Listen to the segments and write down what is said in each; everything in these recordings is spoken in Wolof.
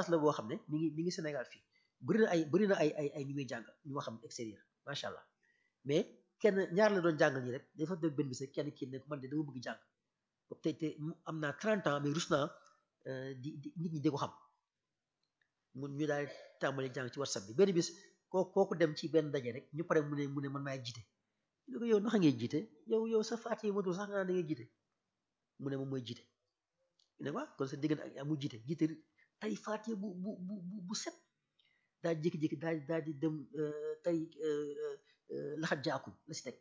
place la boo xam ne mi ngi Sénégal fii bëri na ay ñu muy jàngal ñu ma xam extérieur macha allah mais kenn ñaar la doon jàngal nii rek dafa def benn bis rek kenn kii ne man de dama bëgg jàng te am naa 30 ans mais rus naa di nit ñi di ko xam mun ñu daal tàmbali jàng ci WhatsApp bi benn bis kooku dem ci benn daje rek ñu pare mu ne man maay jiite ñu ko yow naka ngay jiite yow sa faat yi matul sax nga da ngay jiite mu ne moom mooy jiite ñu ne waaw kon sa diggante ak mu jiite tey faat yi bu set daa jékki-jékki daal di dem tey laxat jaakum la si teg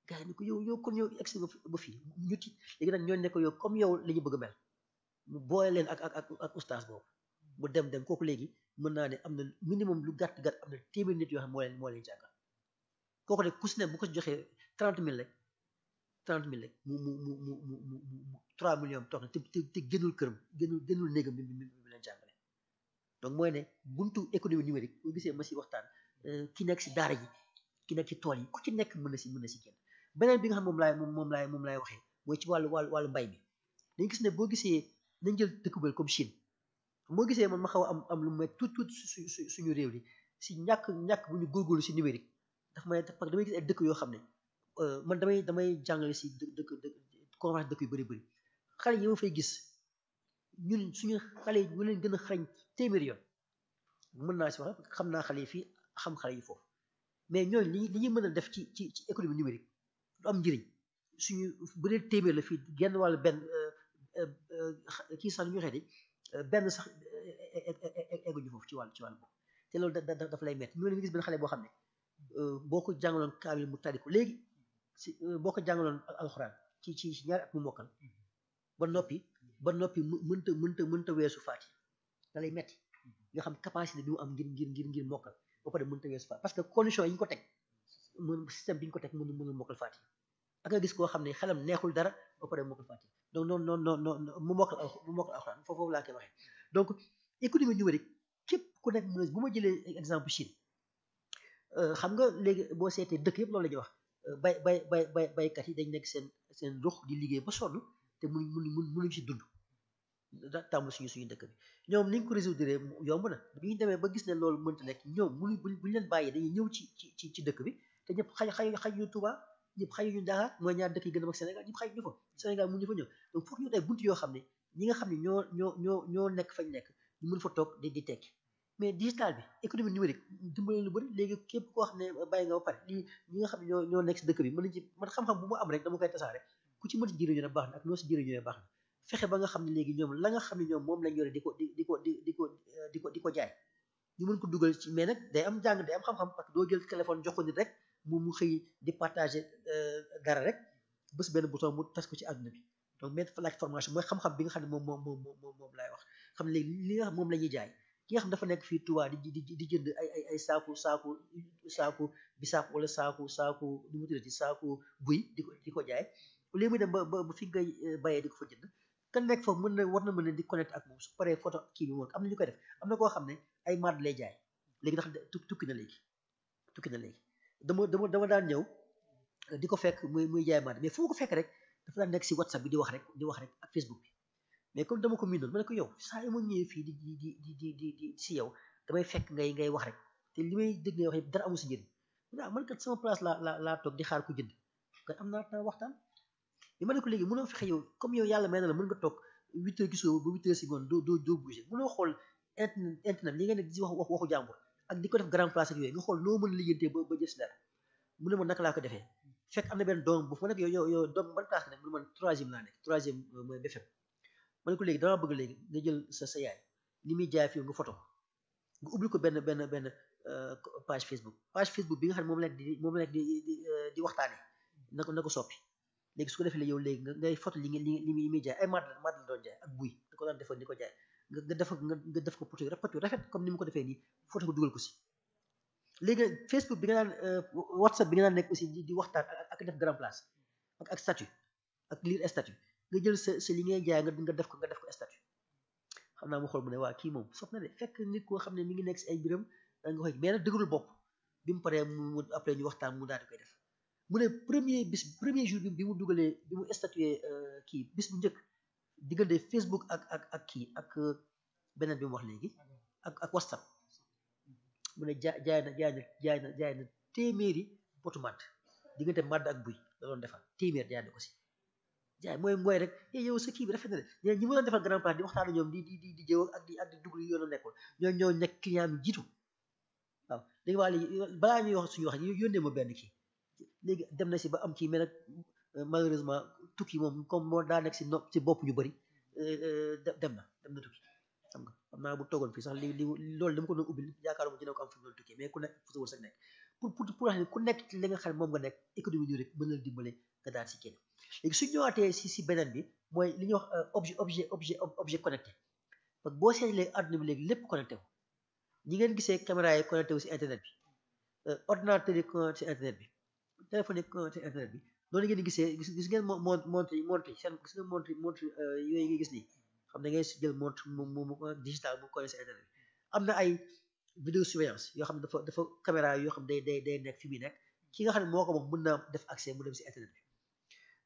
gars yi ni ko yow kon yow egsi nga ba fii ñu ti léegi nag ñooñu ne ko yow comme yow la ñu bëgg a mel mu boole leen ak ustaas boobu mu dem kooku léegi mën naa ne am na minimum lu gàtt am na téeméer nit yoo xam moo leen jàngal kooku de ku si ne bu ko joxee 30 000 rek mu 3 millions toog na te génnul këram génnul néegam bi leen jàngale donc mooy ne buntu économie numérique boo gisee ma si waxtaan ki nekk si daara ji ki nekk ci tool yi ku ci nekk mën na si génn beneen bi nga xam moom laay waxee mooy ci wàllu mbay mi dañ gis ne boo gisee nañ jël dëkk bu comme Chine moo gisee man ma xaw a am lu may tuut suñu réew li si ñàkk bu ñu góorgóorlu si numérique parce que damay gis ay dëkk yoo xam ne man damay jàngale si dëkk conférence dëkk yu bëri xale yi ma fay gis ñun suñu xale yi ñu leen gën a xarañ téeméeri yoon mën naa si wax xam naa xale yi fii xam xale yi foofu mais ñooñu li ñuy mën a def ci économie numérique du am njëriñ suñu bu dee téeméer la fii genn wàllu benn kii sax ñu xeeti benn sax egguñu foofu ci wàllu boobu te loolu dafa lay metti ñu ne gis benn xale boo xam ne boo ko jàngaloon kaamil mu tari ko léegi si boo ko jàngaloon alxuraan ci ñaari at mu mokkal ba noppi mënta weesu faati da lay metti nga xam capacité bi mu am ngir mokkal ba pare mënta weesu faati parce que condition yi ñu ko teg système bi ñu ko teg mënul mokkal faati ak nga gis koo xam ne xelam neexul dara ba pare mokkal faati donc non mu mokkal alxuraan foofu laa koy waxee donc économie numérique képp ku nekk mën bu ma jëlee exemple Chine xam nga léegi boo seetee dëkk yëpp loolu la ñuy wax baykat yi dañ nekk seen ruux di liggéey ba sonn te mënuñ ci dund tàmm suñu dëkk bi ñoom ni ñu ko résoudre yomb na bi ñu demee ba gis ne loolu mënta nekk ñoom buñu leen bàyyee dañuy ñëw ci dëkk bi te ñëpp xaj ñu Touba ñëpp xaju ñu Dakar mooy ñaar dëkk yi gën a mag Sénégal ñëpp xaju ñu fa Sénégal mun ñu fa ñëw donc foog ñu ay bunt yoo xam ne ñi nga xam ne ñoo nekk fañ nekk ñu mën fa toog di tekki mais digital bi économie numérique dimbale lu bëri léegi képp koo xam ne bàyyi nga ba pare ñi nga xam ne ñoo nekk si dëkk bi mën nañ ci man xam-xam bu mu am rek dama koy tasaare ku ci mën ci jëriñoo ne baax na ak noo si jëriñoo ne baax na fexe ba nga xam ne léegi ñoom la nga xam ne ñoom moom lañ yore di ko jaay ñu mën ko dugal ci mais nag day am jàng day am xam-xam parce que doo jël téléphone jox ko nit rek mu xëy di partager dara rek bés benn bouton mu tas ko ci àdduna bi donc mais dafa laaj formation mooy xam-xam bi nga xam ne moom laay wax xam ne léegi li nga xam moom la ñuy jaay ki nga xam dafa nekk fii Touba di jënd ay saaku bisaab wala saaku nu mu tuddati saaku buy di ko jaay léegi muy dem ba fi ngay bayee di ko fa jënd kan nekk foofu war na mën di connecté ak moom su paree photo kii bi moom am na ñu koy def am na koo xam ne ay madd lay jaay léegi ndax tukki na léegi dama daan ñëw di ko fekk muy jaay madd mais fu ma ko fekk rek dafa daan nekk si WhatsApp bi di wax rek ak Facebook bi mais comme dama ko miinoon ma ne ko yow saa yi ma ñëwee fii di si yow damay fekk ngay wax rek te li may dégg ngay wax yëpp dara amul si njëriñ man kat sama place laa toog di xaar ko jënd kat am naa temps waxtaan mais ma ne ko léegi mënoo fexe yow comme yow yàlla may na la mën nga toog 8 heures gisoo ba 8 heures si ngoon doo bouger mënoo xool internet li nga nekk di waxu jàmbur ak di ko def grand place ak yooyu nga xool noo mën a liggéeyantee ba jël si dara mu ne ma naka laa ko defee fekk am na benn doom bu fa nekk yow doom ban classe nga nekk mu ne man 3e laa nekk 3e mooy BFEM ma ne ko léegi dama bëgg léegi nga jël sa yaay li muy jaay fii nga photo nga ubbi ko benn page Facebook bi nga xam ne moom la nekk di waxtaane na ko soppi léegi su ko defee yow léegi ngay photo li muy jaay ay madd la doon jaay ak buy da ko daan defoon di ko jaay nga def ko photo rafet comme ni mu ko defee nii photo ko dugal ko si léegi Facebook bi nga daan WhatsApp bi nga daan nekk aussi di waxtaan ak def grand place ak statut ak lire statut nga jël sa li ngay jaay nga def ko statut xam naa mu xool mu ne waa kii moom sopp na de fekk nit koo xam ne mi ngi nekk si ay biram da nga koy mais nag dëgërul bopp bi mu paree mu après ñu waxtaan mu daal di koy def mu ne premier jour bi mu dugalee bi mu statué kii bis bu njëkk diggante Facebook ak kii beneen bi mu wax léegi ak WhatsApp mu ne jaay na téeméeri potu màdd diggante màdd ak buy la doon defar téeméer jaay na ko si jaay mooy rek yow sa kii bi rafet na de ñi ma doon defal grand place di waxtaan ñoom di jëw ak di dugg yoonu nekkul ñoo nekk client bi jiitu waaw léegi waa léegi balaa ñuy wax suñu wax yónnee ma benn kii léegi dem na si ba am kii mais nag malheureusement tukki moom comme moo daa nekk si bopp ñu bëri dem na tukki xam nga xam naa bu toogoon fii sax li loolu dama ko doon ubbil yaakaaruma dina ko am fu mu doon tukki mais ku nekk fu sa wërsëg nekk pour wax ne ku nekk li nga xam ne moom nga nekk économie ñu rek mën na dimbale nga daal si kenn léegi su ñëwaatee si beneen bi mooy li ñuy wax objet connecté parce que boo seetlee àdduna bi léegi lépp connecté wu ñi ngeen gisee caméra yi connecté wu si internet bi ordinateur yi connecté si internet bi téléphone yi connecté si internet bi noonu ngeen gisee gis ngeen montre seen gis nga montre yooyu nga gis nii xam da ngay jël montre mu digital mu connecté si internet bi am na ay vidéo surveillance yoo xam ne dafa caméra yoo xam ne day nekk fi muy nekk ki nga xam ne moo ko moom mën naa def accès mu dem si internet bi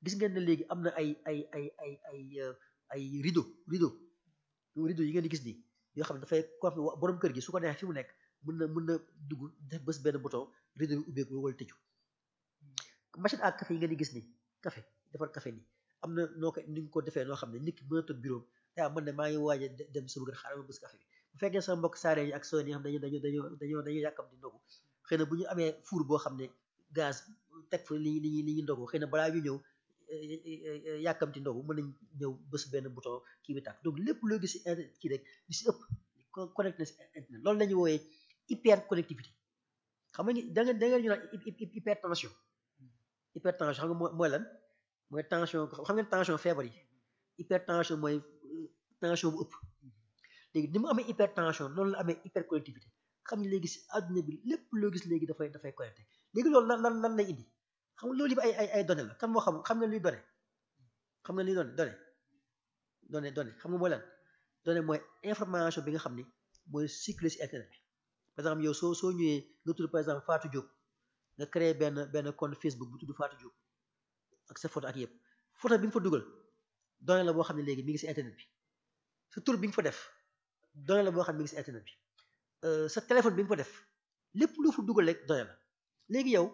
gis ngeen ne léegi am na ay rideau yi ngeen di gis nii yoo xam ne dafay ko borom kër gi su ko neexee fi mu nekk mën na dugg def bés benn bouton rideau bi ubbeeku wala tëju machine à café yi ngeen di gis nii café defar café nii am na noo ko ni nga ko defee noo xam ne nit ki mën a toog bureau man ne maa ngi waaj a dem sama kër xaaral ma bés café bi bu fekkee sama mbokk saaree yi ak soon yi xam dañoo yàkkam di ndogu xëy na bu ñu amee four boo xam ne gaz teg fa li ñu ndogu xëy na balaa ñu ñëw yàkkamti ndogu mën nañ ñëw bés benn bouton kii bi tàkk donc lépp loo gis si internet kii rek li si ëpp connecté na si internet loolu la ñu wooyee hyper connectivité xam nga da ngeen ñu naan hypertension xam nga mooy lan mooy tension xam ngeen tension feebar yi hypertension mooy tension bu ëpp léegi ni mu amee hypertension noonu la amee hyperconnectivité xam ne léegi si àdduna bi lépp loo gis léegi dafay connecté léegi loolu lan lay indi xam nga loolu yëpp ay données la kan moo xam nga luy données xam nga luy données xam nga mooy lan données mooy information bi nga xam ni mooy circuler si internet bi par exemple yow soo ñëwee nga tudd par exemple Fatou Diop nga créé benn compte Facebook bu tudd Fatou Diop ak sa photo ak yëpp photo bi nga fa dugal donnée la boo xam ne léegi mi ngi si internet bi sa tur bi nga fa def donnée la boo xam ne mi ngi si internet bi sa téléphone bi nga fa def lépp lu fa dugal rek donnée la léegi yow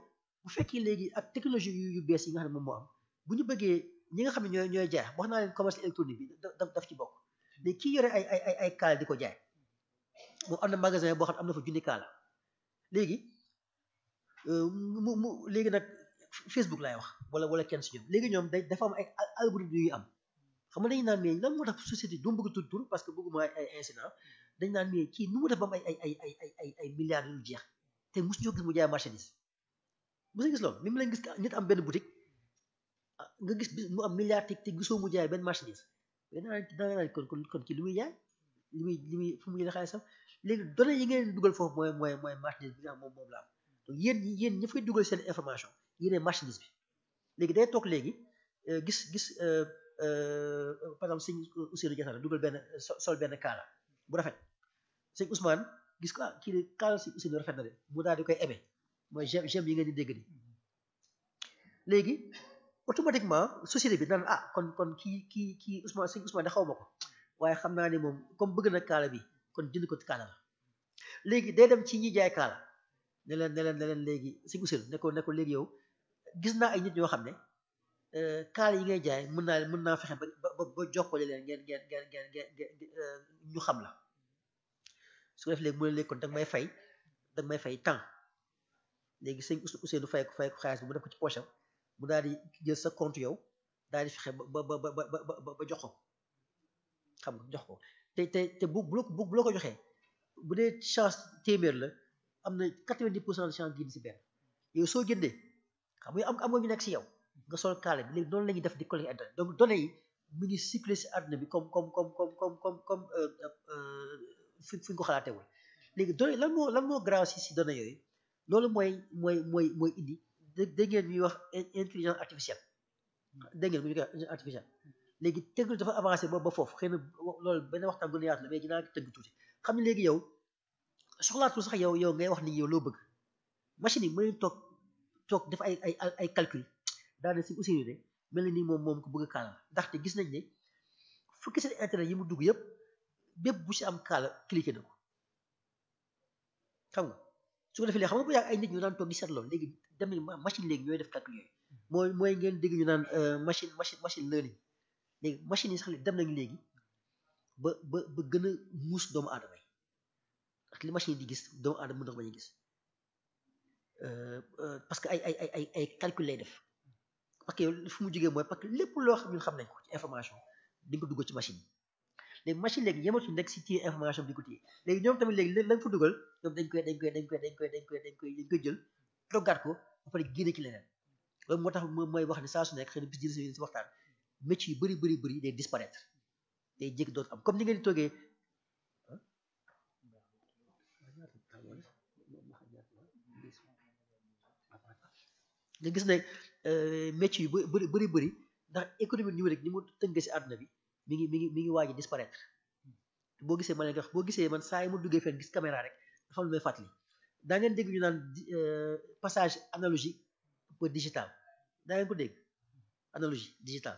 bu fekkee léegi ak technologie yu bees yi nga xam ne moom moo am bu ñu bëggee ñi nga xam ne ñooy jaay wax naa leen commerce électronique bi daf ci bokk léegi kii yore ay kaala di ko jaay moom am na magasin boo xam ne am na fa junni kaala léegi léegi nag Facebook laay wax wala kenn si ñoom léegi ñoom dafa am ay algorithme yu am xam nga dañu naan mais lan moo tax société du bëgg tudd tur parce que bëgguma ay incident dañ naan mais kii nu mu def ba am ay milliards yu jeex te mosu ñoo gis mu jaay marchandise mosu gis loolu même lañ gis nit am benn boutique nga gis mu am milliard te gisoo mu jaay benn marchandise da nga naan kon kii lu muy jaay li muy fu mu jëlee xaalisam léegi données yi ngeen dugal foofu mooy marchandise bi nga xam moom la am donc yéen ñi fay dugal seen information yéenee marchandise bi léegi day toog léegi gis par exemple sëñ Ousseynou Diattara dugal benn sol benn kaala bu rafet sëñ Ousmane gis ko kii de kaala si Ousseynou rafet na de mu daal di koy aimé mooy j'aime yi ngeen di dégg ni léegi automatiquement société bi naan kon kii Ousmane sëñ Ousmane da xaw ma ko waaye xam naa ne moom comme bëgg na kaala bi kon jënd ko kaala la léegi day dem ci ñi jaay kaala ne leen léegi sëñ Ousseynou ne ko léegi yow gis naa ay nit ñoo xam ne kaala yi ngay jaay mën naa fexe ba jokkale leen ngeen ñu xam la su ko def léegi mu ne léegi kon danga may fay temps léegi sëñ Ousseynou fay ko xaalis bi mu def ko ci poche am mu daal di jël sa compte yow daal di fexe ba jox ko xam nga jox ko te bu la ko joxee bu dee chance téeméer la am na 90% de chance génn si benn yow soo jëndee xam nga am nga ñu nekk si yow nga sol kaala bi léegi noonu la ñuy def di collecter internet donc données yi mu ngi circuler si àdduna bi comme fi ñu ko xalaatewul léegi données lan moo grave si données yooyu loolu mooy indi dégg ngeen ñuy wax intelligence artificielle dégg ngeen bu ñu koy intelligence artificielle léegi technologie dafa avancé ba foofu xëy na loolu benn waxtaan bu ne yaatu la mais dinaa tënk tuuti xam ne léegi yow soxlaatul sax yow ngay wax ni yow loo bëgg machine yi mën nañu toog def ay calcul daane si aussi de mel na ni moom ko bëgg kaala ndaxte gis nañ ne fukki seen internet yi mu dugg yëpp bépp bu si am kaala cliqué na ko xam nga su ko defee léegi xam nga bu yàgg ay nit ñu daan toog di seet loolu léegi dem nañu machine léegi ñooy def calcul yooyu mooy ngeen dégg ñu naan machine learning léegi machine yi sax dem nañu léegi ba gën a muus doomu aadama yi ak li machine yi di gis doomu aadama mën na ko bañ a gis parce que ay calcul lay def parce que fu mu jógee mooy parce que lépp loo xam ñun xam nañ ko ci information di nga ko dugal ci machine yi léegi machine léegi yematu nekk si téye information bi di ko téye léegi ñoom tamit léegi la nga fa dugal ñoom dañ koy jël toggaat ko ba pare génne ci leneen loolu moo tax mooy wax ne saa su nekk xëy na bis dina si waxtaan métier yu bëri day disparaître day jékki dootu am comme ni ngeen di toogee nga gis ne métier yu bëri ndax économie numérique ni mu tënkee si àdduna bi mi ngi waaj a disparaître boo gisee ma leen wax boo gisee man saa yi ma duggee fenn gis caméra rek dafa am lu may fàttali daa ngeen dégg ñu naan passage analogique pour digital daa ngeen ko dégg analogie digital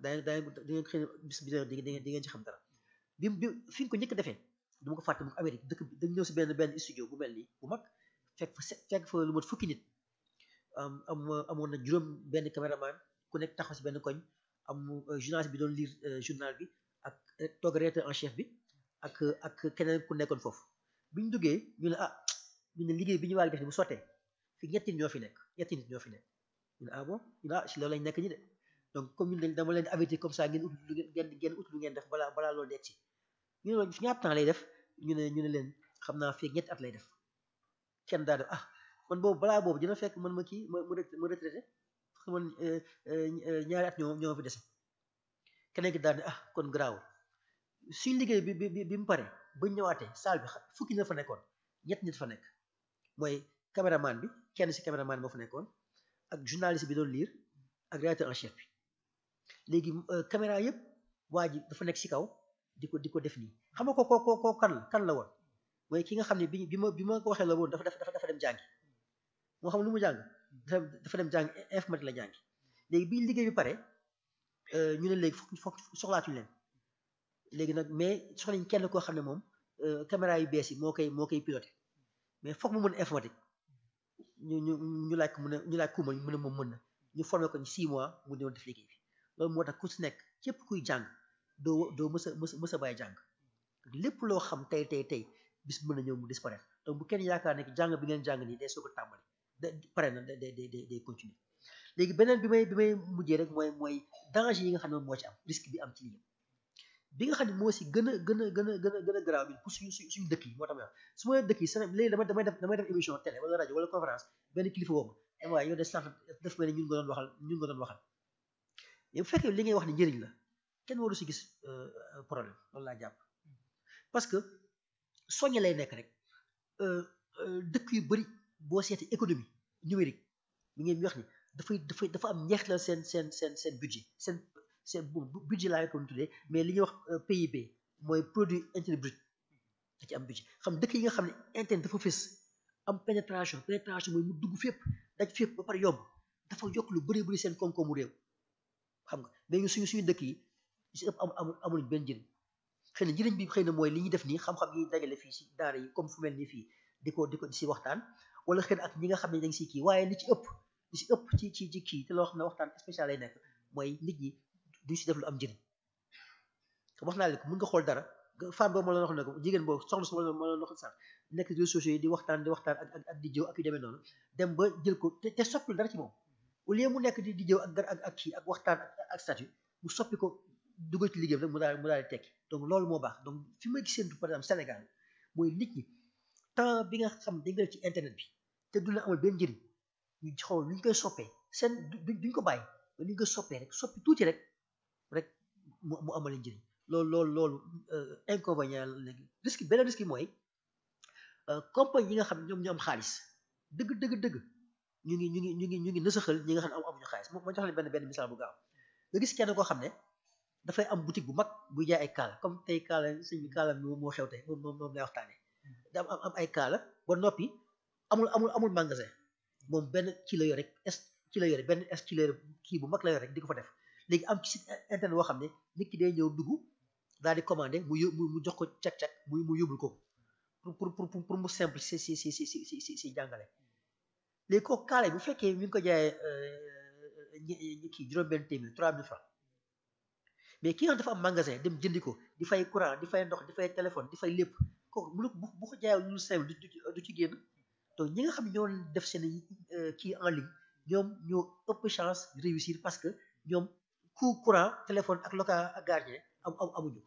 daa ngeen xëy na bis bi di ngeen ci xam dara bi fi nga ko njëkk defee du ma ko fàtte mu Amérique dëkk bi dañ ñëw si benn studio bu mel nii bu mag fekk fa lu mat fukki nit amoon na juróom benn caméraman ku nekk taxaw si benn koñ am journaliste bi doon lire journal bi ak toog rédacteur en chef bi ak keneen ku nekkoon foofu bi ñu duggee ñu ne ñu ne liggéey bi ñu waaj def ni bu sottee fi ñetti nit ñoo fi nekk ñu ne bon ñu ne si loolu lañ nekk ñi de donc comme ñun dama leen avertir comme ça ngeen ut lu ngeen def balaa loolu dekk si ñu ne loolu ñaata temps lay def ñu ne leen xam naa fii ñetti at lay def kenn daa def man boobu balaa boobu dina fekk man ma retraité man ñaari at ñoo fi dese keneen ki daal ne kon garaawul suñ liggéey bi mu pare ba ñëwaatee salle bi fukki na fa nekkoon ñett nit fa nekk mooy caméraman bi kenn si caméraman moo fa nekkoon ak journaliste bi doon lire ak rédacteur en chef bi léegi caméra yëpp waa ji dafa nekk si kaw di ko def nii xam nga ko kan la woon mooy ki nga xam ne bi ma ko waxee la woon dafa dem jàngi moo xam lu mu jàng dafa dem jàng informatique la jàngi léegi bi liggéey bi pare ñu ne léegi foog soxlaatuñu leen léegi nag mais soxlañ kenn koo xam ne moom caméra yu bees yi moo koy piloté mais foog mu mën informatique ñu laaj ko ñu laaj ku mën moom mën na ñu formé ko 6 mois mu ñëw def liggéey bi loolu moo tax ku si nekk képp kuy jàng doo mës a bàyyi jàng lépp loo xam tey bis mën na ñëw mu disparaître donc bu kenn yaakaar ne jàng bi ngeen jàng nii day soog a tàmbali pare na day continuer léegi beneen bi may mujjee rek mooy danger yi nga xam ne moo ci am risque bi am ci liggéey bi nga xam ne moo si gën a garaaw bi pour suñu dëkk yi moo tax ma wax su ma dëkk yi léegi damay def émission télé wala rajo wala conférence benn kilifa woo ma waaye yow de sànq daf mel ne ñun nga doon waxal mais bu fekkee li ngay wax ne njëriñ la kenn waru si gis problème loolu laa jàpp parce que soññe lay nekk rek dëkk yu bëri boo seetee économie numérique mi ngeen wax ni dafa am njeexital seen budget seen budget laa ko tuddee mais li ñuy wax PIB mooy produit intérieur brut da ci am budget xam dëkk yi nga xam ne internet dafa fës am pénétration mooy mu dugg fépp daj fépp ba pare yomb dafa yokk lu bëri seen koom-koomu réew xam nga mais suñu dëkk yi si ëpp amul benn njëriñ xëy na njëriñ bi xëy na mooy li ñuy def nii xam-xam yi dajale fii si daara yi comme fu mel nii fii di ko si waxtaan wala xëy na ak ñi nga xam ne dañ si kii waaye li ci ëpp ci kii te loo xam ne waxtaan spécial lay nekk mooy nit ñi duñ si def lu am njëriñ wax naa leen ko mën nga xool dara femme boobu ma la wax ne ko jigéen boobu soxna su ma la wax sax nekk réseaux sociaux yi di waxtaan ak di jëw ak yu demee noonu dem ba jël ko te soppil dara ci moom au lieu mu nekk di jëw ak kii ak waxtaan ak statut mu soppi ko dugal ci liggéeyam rek mu daal di tekki donc loolu moo baax donc fi ma gisee par exemple Sénégal mooy nit ñi temps bi nga xam dañ nga def ci internet bi te du la amal benn njëriñ ñu xool lu ñu koy soppee seen duñ ko bàyyi mais lu ñu koy soppee rek soppi tuuti rek mu amal njëriñ loolu inconvénient léegi beneen risque mooy compagnie yi nga xam ne ñoom ñu am xaalis dëgg ñu ngi nësaxal ñi nga xam ne amuñu xaalis ma jox leen benn misaal bu gaaw nga gis kenn koo xam ne dafay am boutique bu mag buy jaay ay kaala comme tey kaala sëñ bi kaala moo xew tey moom lay waxtaanee da am ay kaala ba noppi amul magasin moom benn kii la yore benn kii bu mag la yore rek di ko fa def léegi am ci site internet boo xam ne nit ki day ñëw dugg daal di commandé mu jox ko cek mu yóbbul ko pour mu simple si jàngale léegi kooku kaale bu fekkee mi ngi ko jaayee kii juróom-benn téeméer 3000 francs mais ki nga xam dafa am magasin dem jëndi ko di fay courant di fay ndox di fay téléphone di fay lépp kooku bu ko jaayee lu simple du ci génn donc ñi nga xam ñoo def seen kii en ligne ñoom ñoo ëpp chance réussir parce que ñoom coût courant téléphone ak local ak gardien amuñu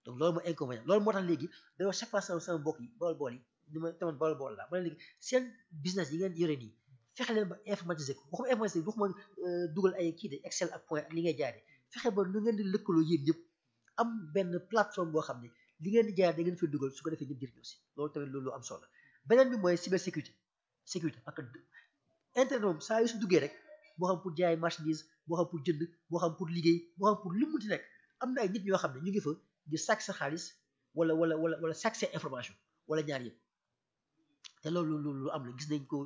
donc loolu mooy inconvénient loolu moo tax léegi dañoo chaque fois sama mbokk yi bool yi ni ma tamoon bool la ma ne léegi seen business yi ngeen yore nii fexe leen ba informatiser ko waxuma informatiser waxuma dugal ay kii de Excel ak point ak li ngay jaay fexe ba nu ngeen di lëkkaloo yéen ñëpp am benn plateforme boo xam ne li ngeen di jaay da ngeen fi dugal su ko defee ñëpp jëriñoo si loolu tamit loolu am solo beneen bi mooy cybersécurité parce que internet moom saa yu si duggee rek moo xam pour jaay marchandise moo xam pour jënd moo xam pour liggéey moo xam pour lu mu ti nekk am na ay nit ñoo xam ne ñu ngi fa di sàcc sa xaalis wala sàcc sa information wala ñaar yëpp te loolu lu am la gis nañ ko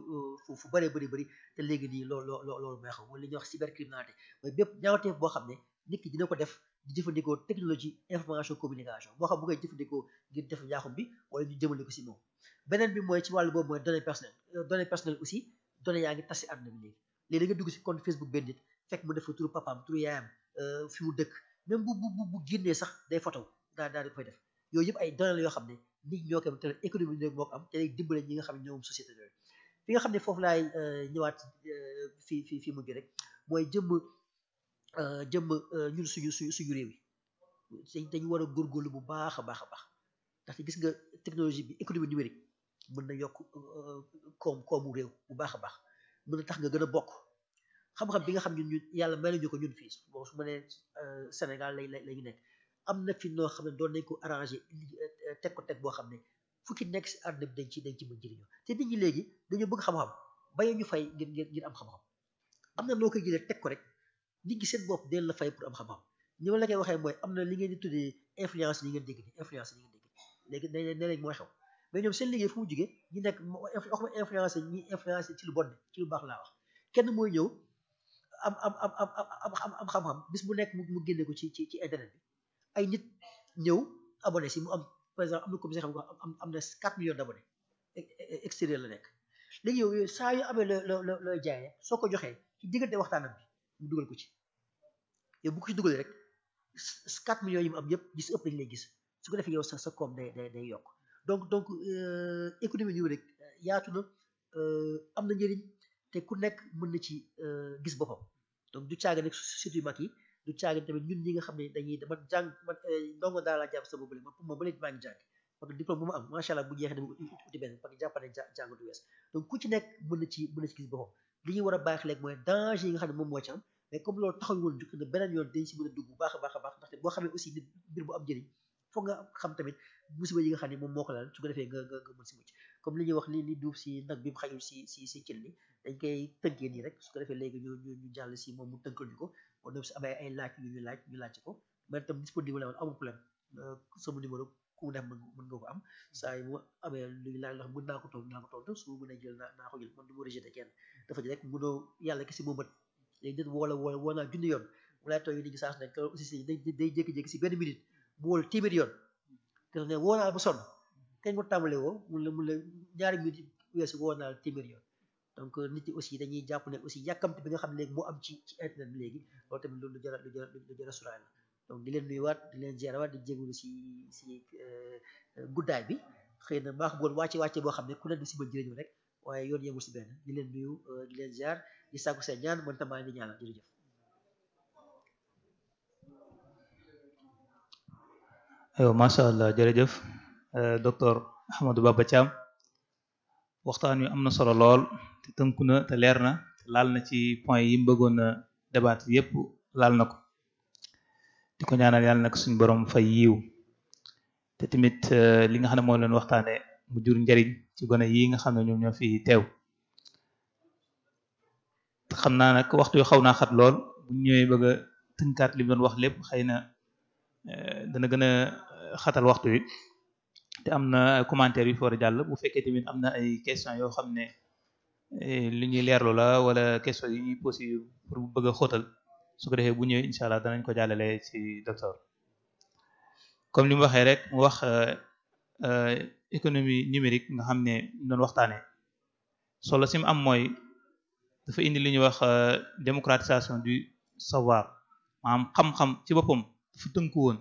fu bëree bëri te léegi nii loolu mooy xam wala li ñuy wax cybercriminalité mooy bépp ñaawteef boo xam ne nit ki dina ko def di jëfandikoo technologie information communication moo xam bu koy jëfandikoo ngir def njaaxum bi wala ñu jëmale ko si moom beneen bi mooy ci wàllu boobu mooy données personnelles aussi données yaa ngi tas si àdduna bi léegi da nga dugg si compte Facebook benn nit fekk mu def fa turu papaam turu yaayam fi mu dëkk même bu génnee sax day photo daal di koy def yooyu yëpp ay données la yoo xam ne nit ñoo koy te économie bi moo ko am te day dimbale ñi nga xam ne ñoom société yooyu fi nga xam ne foofu laay ñëwaat fii mujj rek mooy jëmm ñun suñu réew yi dañu war a góorgóorlu bu baax a baax ndaxte gis nga technologie bi économie numérique mën na yokk koomu réew bu baax a baax mën na tax nga gën a bokk xam-xam bi nga xam ñun yàlla may nañu ko ñun fii bon su ma nee Sénégal lay nekk am na fi noo xam ne doon nañ ko arrangé teg boo xam ne fukki nekk si àdduna bi dañ ci mën jëriñoo te nit ñi léegi dañu bëgg xam-xam bayee ñu fay ngir am xam-xam am na noo koy jëlee teg ko rek nit ñi seen bopp deel la fay pour am xam-xam ñi ma la koy waxee mooy am na li ngeen di tuddee influence yi ngeen dégg léegi ne léegi mooy xew mais ñoom seen liggéey fu mu jógee ñu nekk waxuma influence ñi influence ci lu bon ci lu baax laa wax kenn mooy ñëw am xam-xam bis bu nekk mu génne ko ci internet bi ay nit ñëw abonné si mu am par exemple am na comme xam am na 4 millions d'abonnés extérieur la nekk léegi yow saa yu amee looy jaayee soo ko joxee ci diggante waxtaanam bi mu dugal ko ci yow bu ko ci dugalee rek 4 millions yi mu am yëpp gis ëpp lañu lay gis su ko defee yow sa koom day yokk donc économie numérique yaatu na am na njëriñ te ku nekk mën na ci gis boppam donc du caaga nag surtout yu mag yi du caaga tamit ñun ñi nga xam ne dañuy man jàng man ndongo daal laa jàpp sa boobule man pour ma ba léegi maa ngi jàng parce que diplôme bu ma am macha allah bu jeexee dama uti benn parce que jàpp ne jàng du wees donc ku ci nekk mën na ci gis boppam li ñuy war a baax léegi mooy danger yi nga xam ne moom moo ci am mais comme loolu taxaw woon jukki na beneen yoon dañ si mën a dugg bu baax a baax ndaxte boo xamee aussi nit mbir bu am njëriñ foog nga xam tamit musiba yi nga xam ne moom moo ko laal su ko defee nga mën si mucc comme li ñuy wax li duuf si nag bi mu xajul si cin li dañ koy tënkee nii rek su ko defee léegi ñu jàll si moom mu tënkal ñu ko kon dem si amee ay laaj yu ñu laaj ko man tam disponible la woon amul problème sama numéro ku def mën nga ko am saa yi mu amee luy laaj ndax mën naa ko tontu su ma mën a jël naa ko jël man du ma rejeté kenn dafa ji rek mënoo yàlla kese moo mën léegi nit woo naa junni yoon mu laay tooy nit ñi saa su nekk aussi si day jékki-jékki si benn minute mu wóolu téeméeri yoon te ne woo naa ba sonn kañ ko tàmbalee woo mun la ñaari minute weesu woo naa téeméeri yoon donc nit ñi aussi dañuy jàpp ne aussi yàkkamte bi nga xam ne léegi moo am ci internet bi léegi loolu tamit lu jar a suraay la donc di leen nuyuwaat di leen jeerawaat di jégalu si guddaay bi xëy na maa ko bëggoon wàcce boo xam ne ku ne du si mën jëriñu rek waaye yoon yemul si benn di leen nuyu di leen ziar di sàkku seen ñaan man tam maa ngi ñaanal jërëjëf. aywa macha allah jërëjëf docteur Ahmadou Bamba Thiam waxtaan wi am na solo lool te tënku na te leer na te laal na ci point yi mu bëggoon a débat yépp laal na ko di ko ñaanal yàlla nag suñu borom fay yiw te tamit li nga xam ne moo leen waxtaane mu jur njariñ ci gone yi nga xam ne ñoom ñoo fi teew te xam naa nag waxtu yu xaw naa xat lool bu ñëwee bëgg a tënkaat li mu doon wax lépp xëy na dana gën a xatal waxtu wi te am na commentaire yu for a jàll bu fekkee tamit am na ay question yoo xam ne li ñuy leerlu la wala question yi ñuy posé pour bëgg a xóotal su ko defee bu ñëwee incha allah danañ ko jàllale ci docteur comme li mu waxee rek mu wax économie numérique nga xam ne ñu doon waxtaanee solo si mu am mooy dafa indi li ñuy wax démocratisation du savoir maanaam xam-xam ci boppam dafa tënku woon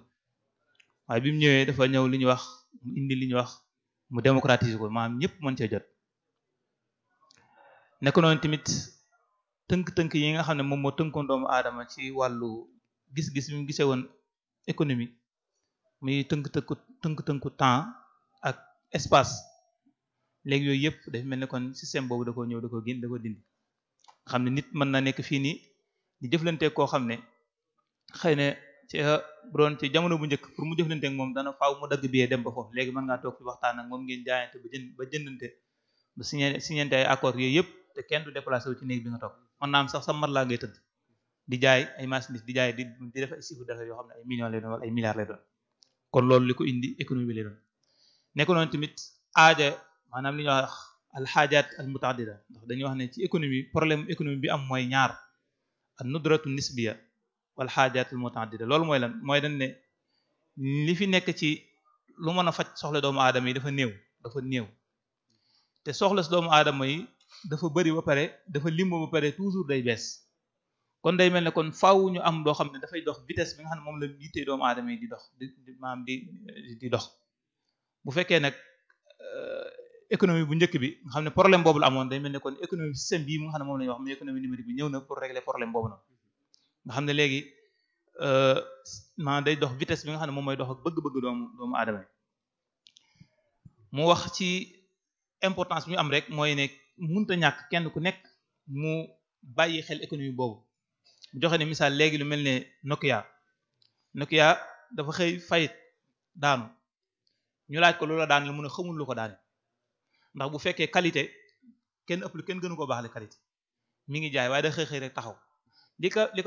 waaye bi mu ñëwee dafa ñëw li ñuy wax mu indi li ñuy wax mu démocratiser ko maanaam ñëpp mën cee jot nekk noonu tamit tënk-tënk yi nga xam ne moom moo tënkoon doomu aadama ci wàllu gis-gis bi mu gisee woon économie muy tënk-tënku temps ak espace léegi yooyu yëpp dafa mel ne kon système boobu da ko ñëw da ko dindi xam ne nit mën na nekk fii nii di jëflante koo xam ne xëy na ci bu doon ci jamono bu njëkk pour mu jëflante ak moom dana faaw mu dagg biyee dem ba foofu léegi mën ngaa toog fi waxtaan ak moom ngeen jaayante ba jëndante ba signante ay accord yooyu yëpp te kenn du déplacé wu ci néeg bi nga toog mën naa am sax sa mat laa ngay tëdd di jaay ay marchandises di jaay di def ay chiffre d'affaires yoo xam ne ay millions lay doon wala ay milliards lay doon kon loolu li ko indi économie bi lay doon nekk noonu tamit aaja maanaam li ñuy wax alxaajaat al mutaaddida ndax dañuy wax ne ci économie problème économie bi am mooy ñaar an nudratu nisbiya wal xaajaat al mutaaddida loolu mooy lan mooy dañ ne li fi nekk ci lu mën a faj soxla doomu aadama yi dafa néew te soxla si doomu aadama yi dafa bëri ba pare dafa limbo ba pare toujours day bees kon day mel ne kon faaw ñu am loo xam ne dafay dox vitesse bi nga xam ne moom la yittee doomu aadama yi di dox maanaam di dox bu fekkee nag économie bu njëkk bi nga xam ne problème boobu la amoon day mel ne kon économie système bii nga xam ne moom la ñuy wax muy économie numérique bi ñëw na pour régler problème boobu noonu nga xam ne léegi maanaam day dox vitesse bi nga xam ne moom mooy dox ak bëgg-bëgg doomu aadama yi mu wax ci importance bi ñu am rek mooy ne mënta ñàkk kenn ku nekk mu bàyyi xel économie boobu mu joxe ne misaal léegi lu mel ne Nokia dafa xëy fayit daanu ñu laaj ko loola daan la mun a xamul lu ko daane ndax bu fekkee qualité kenn gënu ko baax le qualité mi ngi jaay waaye da xëy rek taxaw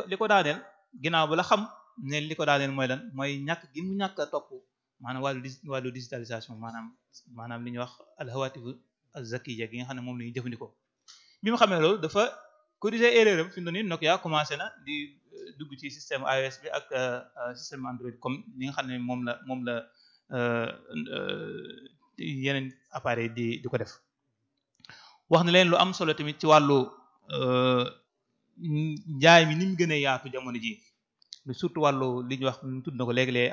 li ko daaneel ginnaaw ba la xam ne li ko daaneel mooy lan mooy ñàkk gi mu ñàkk a topp maanaam wàllu digitalisation maanaam li ñuy wax alhawatif zakiya gi nga xam ne moom la ñuy jëfandikoo bi mu xamee loolu dafa corriger erreur am fi mu ne nii Nokia commencé na di dugg ci système iOS bi ak système Android comme li nga xam ne moom la yeneen appareil di ko def wax na leen lu am solo tamit ci wàllu njaay mi ni mu gën a yaatu jamono ji surtout wàllu li ñuy wax ñu tudd na ko léegi-léegi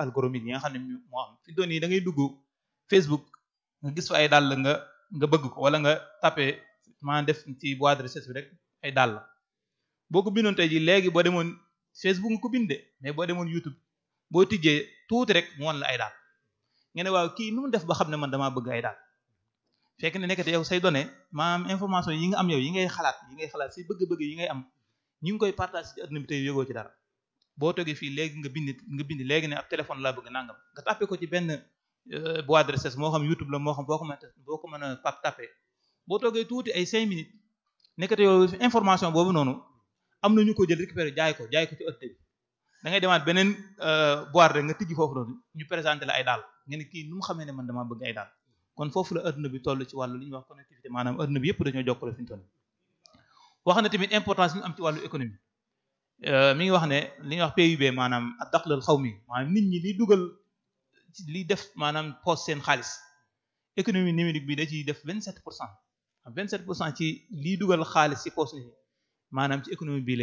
algorithme yi nga xam ne moo am fi doon yi da ngay dugg Facebook nga gis fa ay dàll nga bëgg ko wala nga tapé maanaam def ci boîte de recherche bi rek ay dàll boo ko bindoon tey ji léegi boo demoon Facebook nga ko bindee mais boo demoon YouTube boo tijjee tuuti rek mu wan la ay daal nga ne waaw kii nu mu def ba xam ne man damaa bëgg ay daal fekk ne nekkate yow say données maanaam information yi nga am yow yi ngay xalaat say bëgg-bëgg yi ngay am ñu ngi koy partage ci adduna bi tey yógoo ci dara boo toggee fii léegi nga bind léegi ne ab téléphone laa bëgg nangam nga tapé ko ci benn boîte de recherche moo xam YouTube la moo xam boo ko mën a tapé boo toggee tuuti ay 5 minutes nekkate yow information boobu noonu am na ñu ko jël récupérer jaay ko ci ëtt bi da ngay demaat beneen boîte rek nga tijji foofu noonu ñu présenté la ay daal nga ne kii nu mu xamee ne man damaa bëgg ay daal kon foofu la adduna bi toll ci wàllu li ñuy wax connectivité maanaam adduna bi yëpp dañoo jokkale fi ñu toll wax na tamit importance bi mu am ci wàllu économie mi ngi wax ne li ñuy wax PIB maanaam ad-daql al-qawmi maanaam nit ñi li def maanaam poche seen xaalis économie numérique bi da ciy def 27% ci liy dugal xaalis ci poche nit ñi maanaam ci économie bi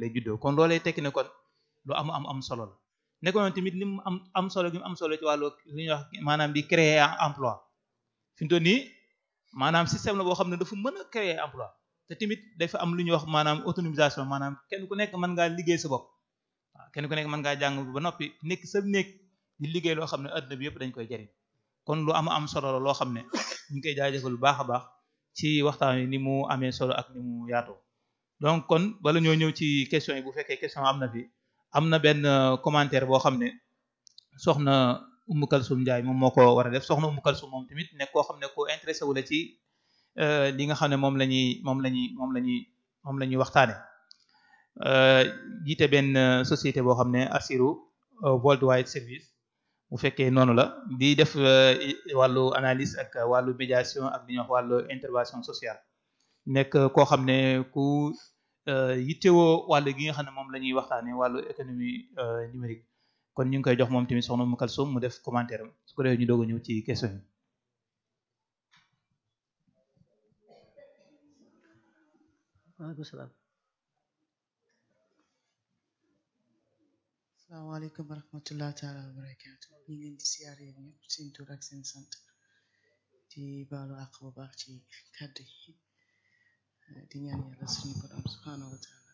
lay juddoo kon loolee tekki ne kon lu am solo la nekkoon tamit li mu am solo gi mu am solo ci wàllu li ñuy wax maanaam di créer emploi fi mu toll nii maanaam système la boo xam ne dafa mën a créer emploi te tamit dafa am lu ñuy wax maanaam autonomisation maanaam kenn ku nekk mën ngaa liggéey sa bopp waaw kenn ku nekk mën ngaa jàng ba noppi nekk sa nekk di liggéey loo xam ne adduna bi yëpp dañ koy jariñ kon lu am solo la loo xam ne ñu ngi koy jaajëfal bu baax a baax ci waxtaan wi ni mu amee solo ak ni mu yaatoo donc kon bala ñoo ñëw ci question yi bu fekkee question am na fi am na benn commentaire boo xam ne soxna Umu Kalsum Ndiaye moom moo ko war a def soxna Umu Kalsum moom tamit nekk koo xam ne ko intéressé wu la ci li nga xam ne moom la ñuy waxtaane jiite benn société boo xam ne Asiru Worldwide Service bu fekkee noonu la di def wàllu analyse ak wàllu médiation ak li ñuy wax wàllu intervention sociale nekk koo xam ne ku yittewoo wàllu gi nga xam ne moom la ñuy waxtaane wàllu économie numérique kon ñu ngi koy jox moom tamit soxna Umu Kalsum mu def commentaire am su ko defee ñu doog a ñëw ci question yi. waaleykum salaam. Asalaamaaleykum wa rahmatullahi taala wa barakaatu. ñu ngi leen di siyaare ñëpp seen tur ak seen sant di baalu àq bu baax ci kàddu yi di ñaan yàlla suñu borom subhaanahu wa taala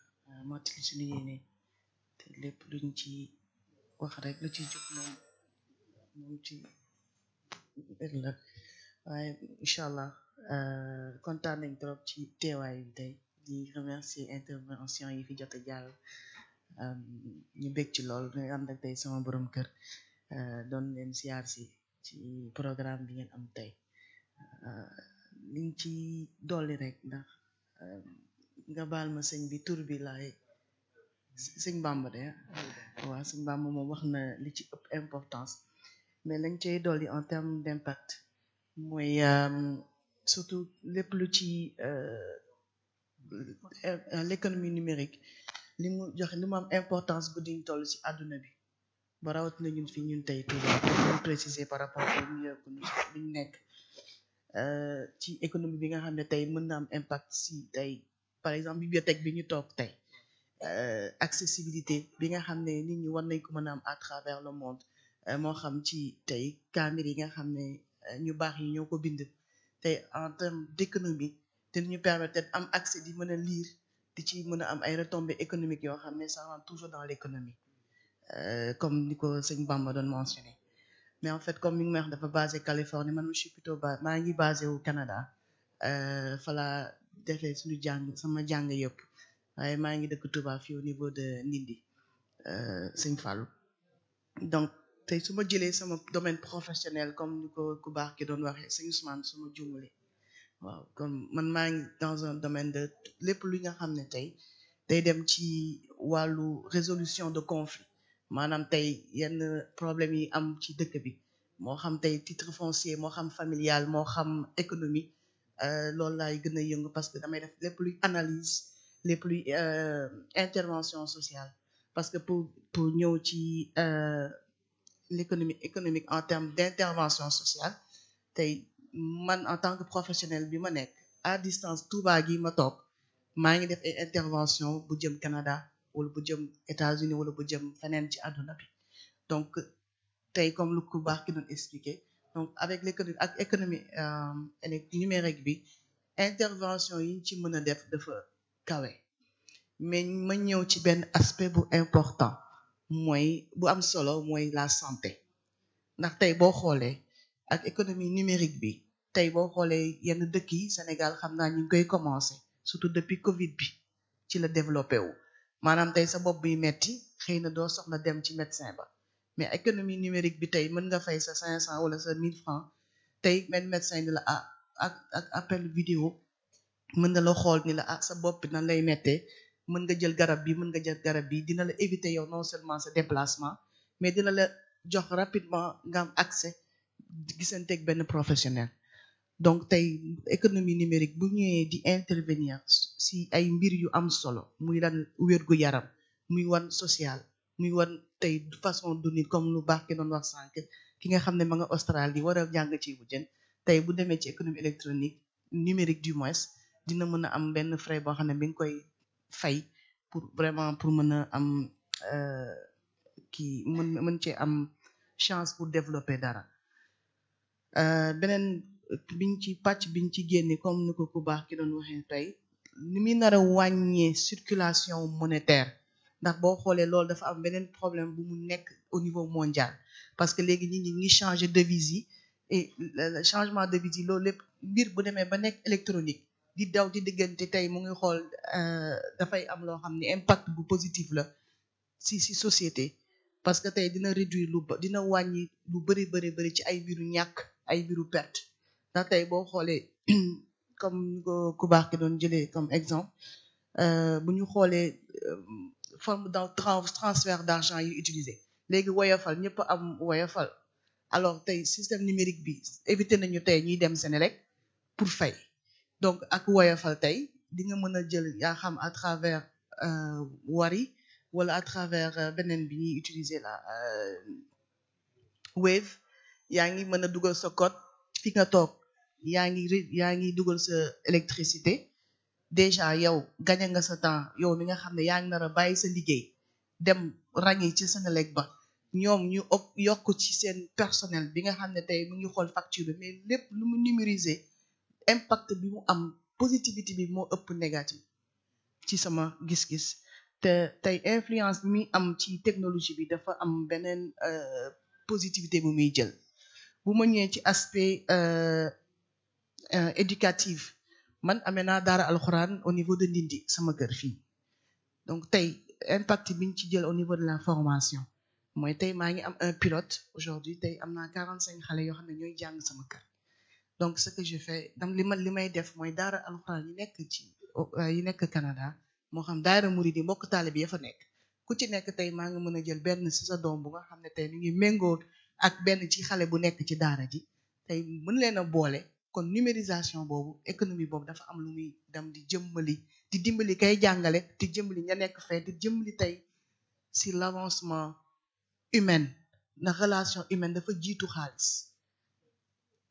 mottali suñu yéene te lépp luñ ci wax rek lu ci jóg moom ci la waaye incha allah kontaan nañ trop ci teewaay bi tey di remercier intervention yi fi jot a jàll ñu bég ci lool ñu ànd ak tey sama borom kër doon leen siyaar si ci programme bi ngeen am tey liñ ci dolli rek ndax nga baal ma sëñ bi tur bi laay sëñ Bamba de waaw sëñ Bamba moom wax na li ci ëpp importance mais lañ cay dolli en termes d'impact mooy surtout lépp lu ci l'économie numérique li mu joxe li mu am importance bu diñ toll ci àdduna bi ba rawat na ñun fi ñun tey Touba pour préciser par rapport au milieu que ñu nekk ci économie bi nga xam ne tey mën na am impact si tey par exemple bibliothèque bi ñu toog tey accessibilité bi nga xam ne nit ñi war nañ ko mën a am à travers le monde moo xam ci tey kaamir yi nga xam ne ñu baax yi ñoo ko bind tey en termes d'économie dinañu permettre am accès di mën a lire di ci mën a am ay retombées économiques yoo xam ne ça rentre toujours dans l'économie comme ni ko sëñ Bamba doon mentionné mais en fait comme mi ngi may wax dafa basé Californie man je suis plutôt maa ngi basé wu Canada fa laa defee suñu jàng sama jàng yëpp waaye maa ngi dëkk Touba fii au niveau de Ndindi sëñ Fallou donc tey su ma jëlee sama domaine professionnel comme ni ko ku baax ki doon waxee sëñ Ousmane su ma jumale waaw comme man maa ngi dans un domaine de lépp lu nga xam ne tey day dem ci wàllu résolution de conflit maanaam tey yenn problème yi am ci dëkk bi moo xam tey titre foncier moo xam familial moo xam économie loolu laay gën a yëngu parce que damay def lépp luy analyse lépp luy intervention sociale parce que pour ñëw ci l'économie économique en termes d'intervention sociale tey man en tant que professionnel bi ma nekk à distance Touba gi ma toog maa ngi def ay intervention bu jëm Canada wala bu jëm États-Unis wala bu jëm feneen ci àdduna bi donc tey comme lu ku baax ki doon expliqué donc avec l'économie ak économie numérique bi intervention yi ci mën a def dafa kawe mais ma ñëw ci benn aspect bu important mooy bu am solo mooy la santé ndax tey boo xoolee ak économie numérique bi tey boo xoolee yenn dëkk yi Sénégal xam naa ñu ngi koy commencé surtout depuis Covid bi ci la développé wu maanaam tey sa bopp buy metti xëy na doo soxla dem ci médecin ba mais économie numérique bi tey mën nga fay sa 500 wala sa 1000 francs tey benn médecin ni la ak appel vidéo mën na la xool ni la sa bopp bi nan lay mettee mën nga jël garab bi mën nga jël garab bi dina la éviter yow non seulement sa déplacement mais dina la jox rapidement nga am accès gisanteeg benn professionnel donc tey économie numérique bu ñëwee di intervenir si ay mbir yu am solo muy lan wérgu yaram muy wan social muy wan tey façon dundin comme lu baax ki doon wax sànq ki nga xam ne ma nga Australie war a jàng ci bu jën tey bu demee ci économie électronique numérique du moins dina mën a am benn frais boo xam ne bi nga koy fay pour vraiment pour mën a am kii mën cee am chance pour développer dara beneen biñ ci pàcc biñ ci génne comme ni ko ku baax ki doon waxee tey ni muy nar a wàññee circulation monétaire ndax boo xoolee loolu dafa am beneen problème bu mu nekk au niveau mondial parce que léegi nit ñi ngi changer devise yi et le changement de devise yi loolu lépp mbir bu demee ba nekk électronique di daw di diggante tey mu ngi xool dafay am loo xam ne impact bu positif la si société parce que tey dina réduire dina wàññi lu bëri ci ay mbiru ñàkk ay mbiru perte ndax tey boo xoolee comme ku baax ki doon jëlee comme exemple bu ñu xoolee forme de transfert d'argent yi utilisé léegi woyofal ñëpp am woyofal alors tey système numérique bi éviter nañu tey ñuy dem Senelec pour fay donc ak woyofal tey di nga mën a jël yaa xam à travers Wari wala à travers beneen bi ñuy utiliser la Wave yaa ngi mën a dugal sa code fi nga toog yaa ngi dugal sa électricité déjà yow gañe nga sa temps yow mi nga xam ne yaa ngi nar a bàyyi sa liggéey dem ràññi ci Senelec ba ñoom ñu yokk ci seen personnel bi nga xam ne tey mu ngi xool facture mais lépp lu mu numériser impact bi mu am positivité bi moo ëpp négatif ci sama gis-gis te tey influence bi muy am ci technologie bi dafa am beneen positivité bu muy jël bu ma ñëwee ci aspect éducatif man amee naa daara alxuraan au niveau de Ndindi sama kër fii donc tey impact bi ñu ci jël au niveau de la formation mooy tey maa ngi am un pilote aujourd'hui tey am naa 45 xale yoo xam ne ñooy jàng sama kër donc ce que je fais dam li may def mooy daara alxuraan yi nekk Canada moo xam daara Mouride mbokk taalibe ya fa nekk ku ci nekk tey maa ngi mën a jël benn ci sa doom bu nga xam ne tey mi ngi méngoo ak benn ci xale bu nekk ci daara ji tey mën leen a boole kon numérisation boobu économie boobu dafa am lu muy dem di dimbali kay jàngale di jëmbali ña nekk fee di jëmbali tey si l'avancement humain na relation humaine dafa jiitu xaalis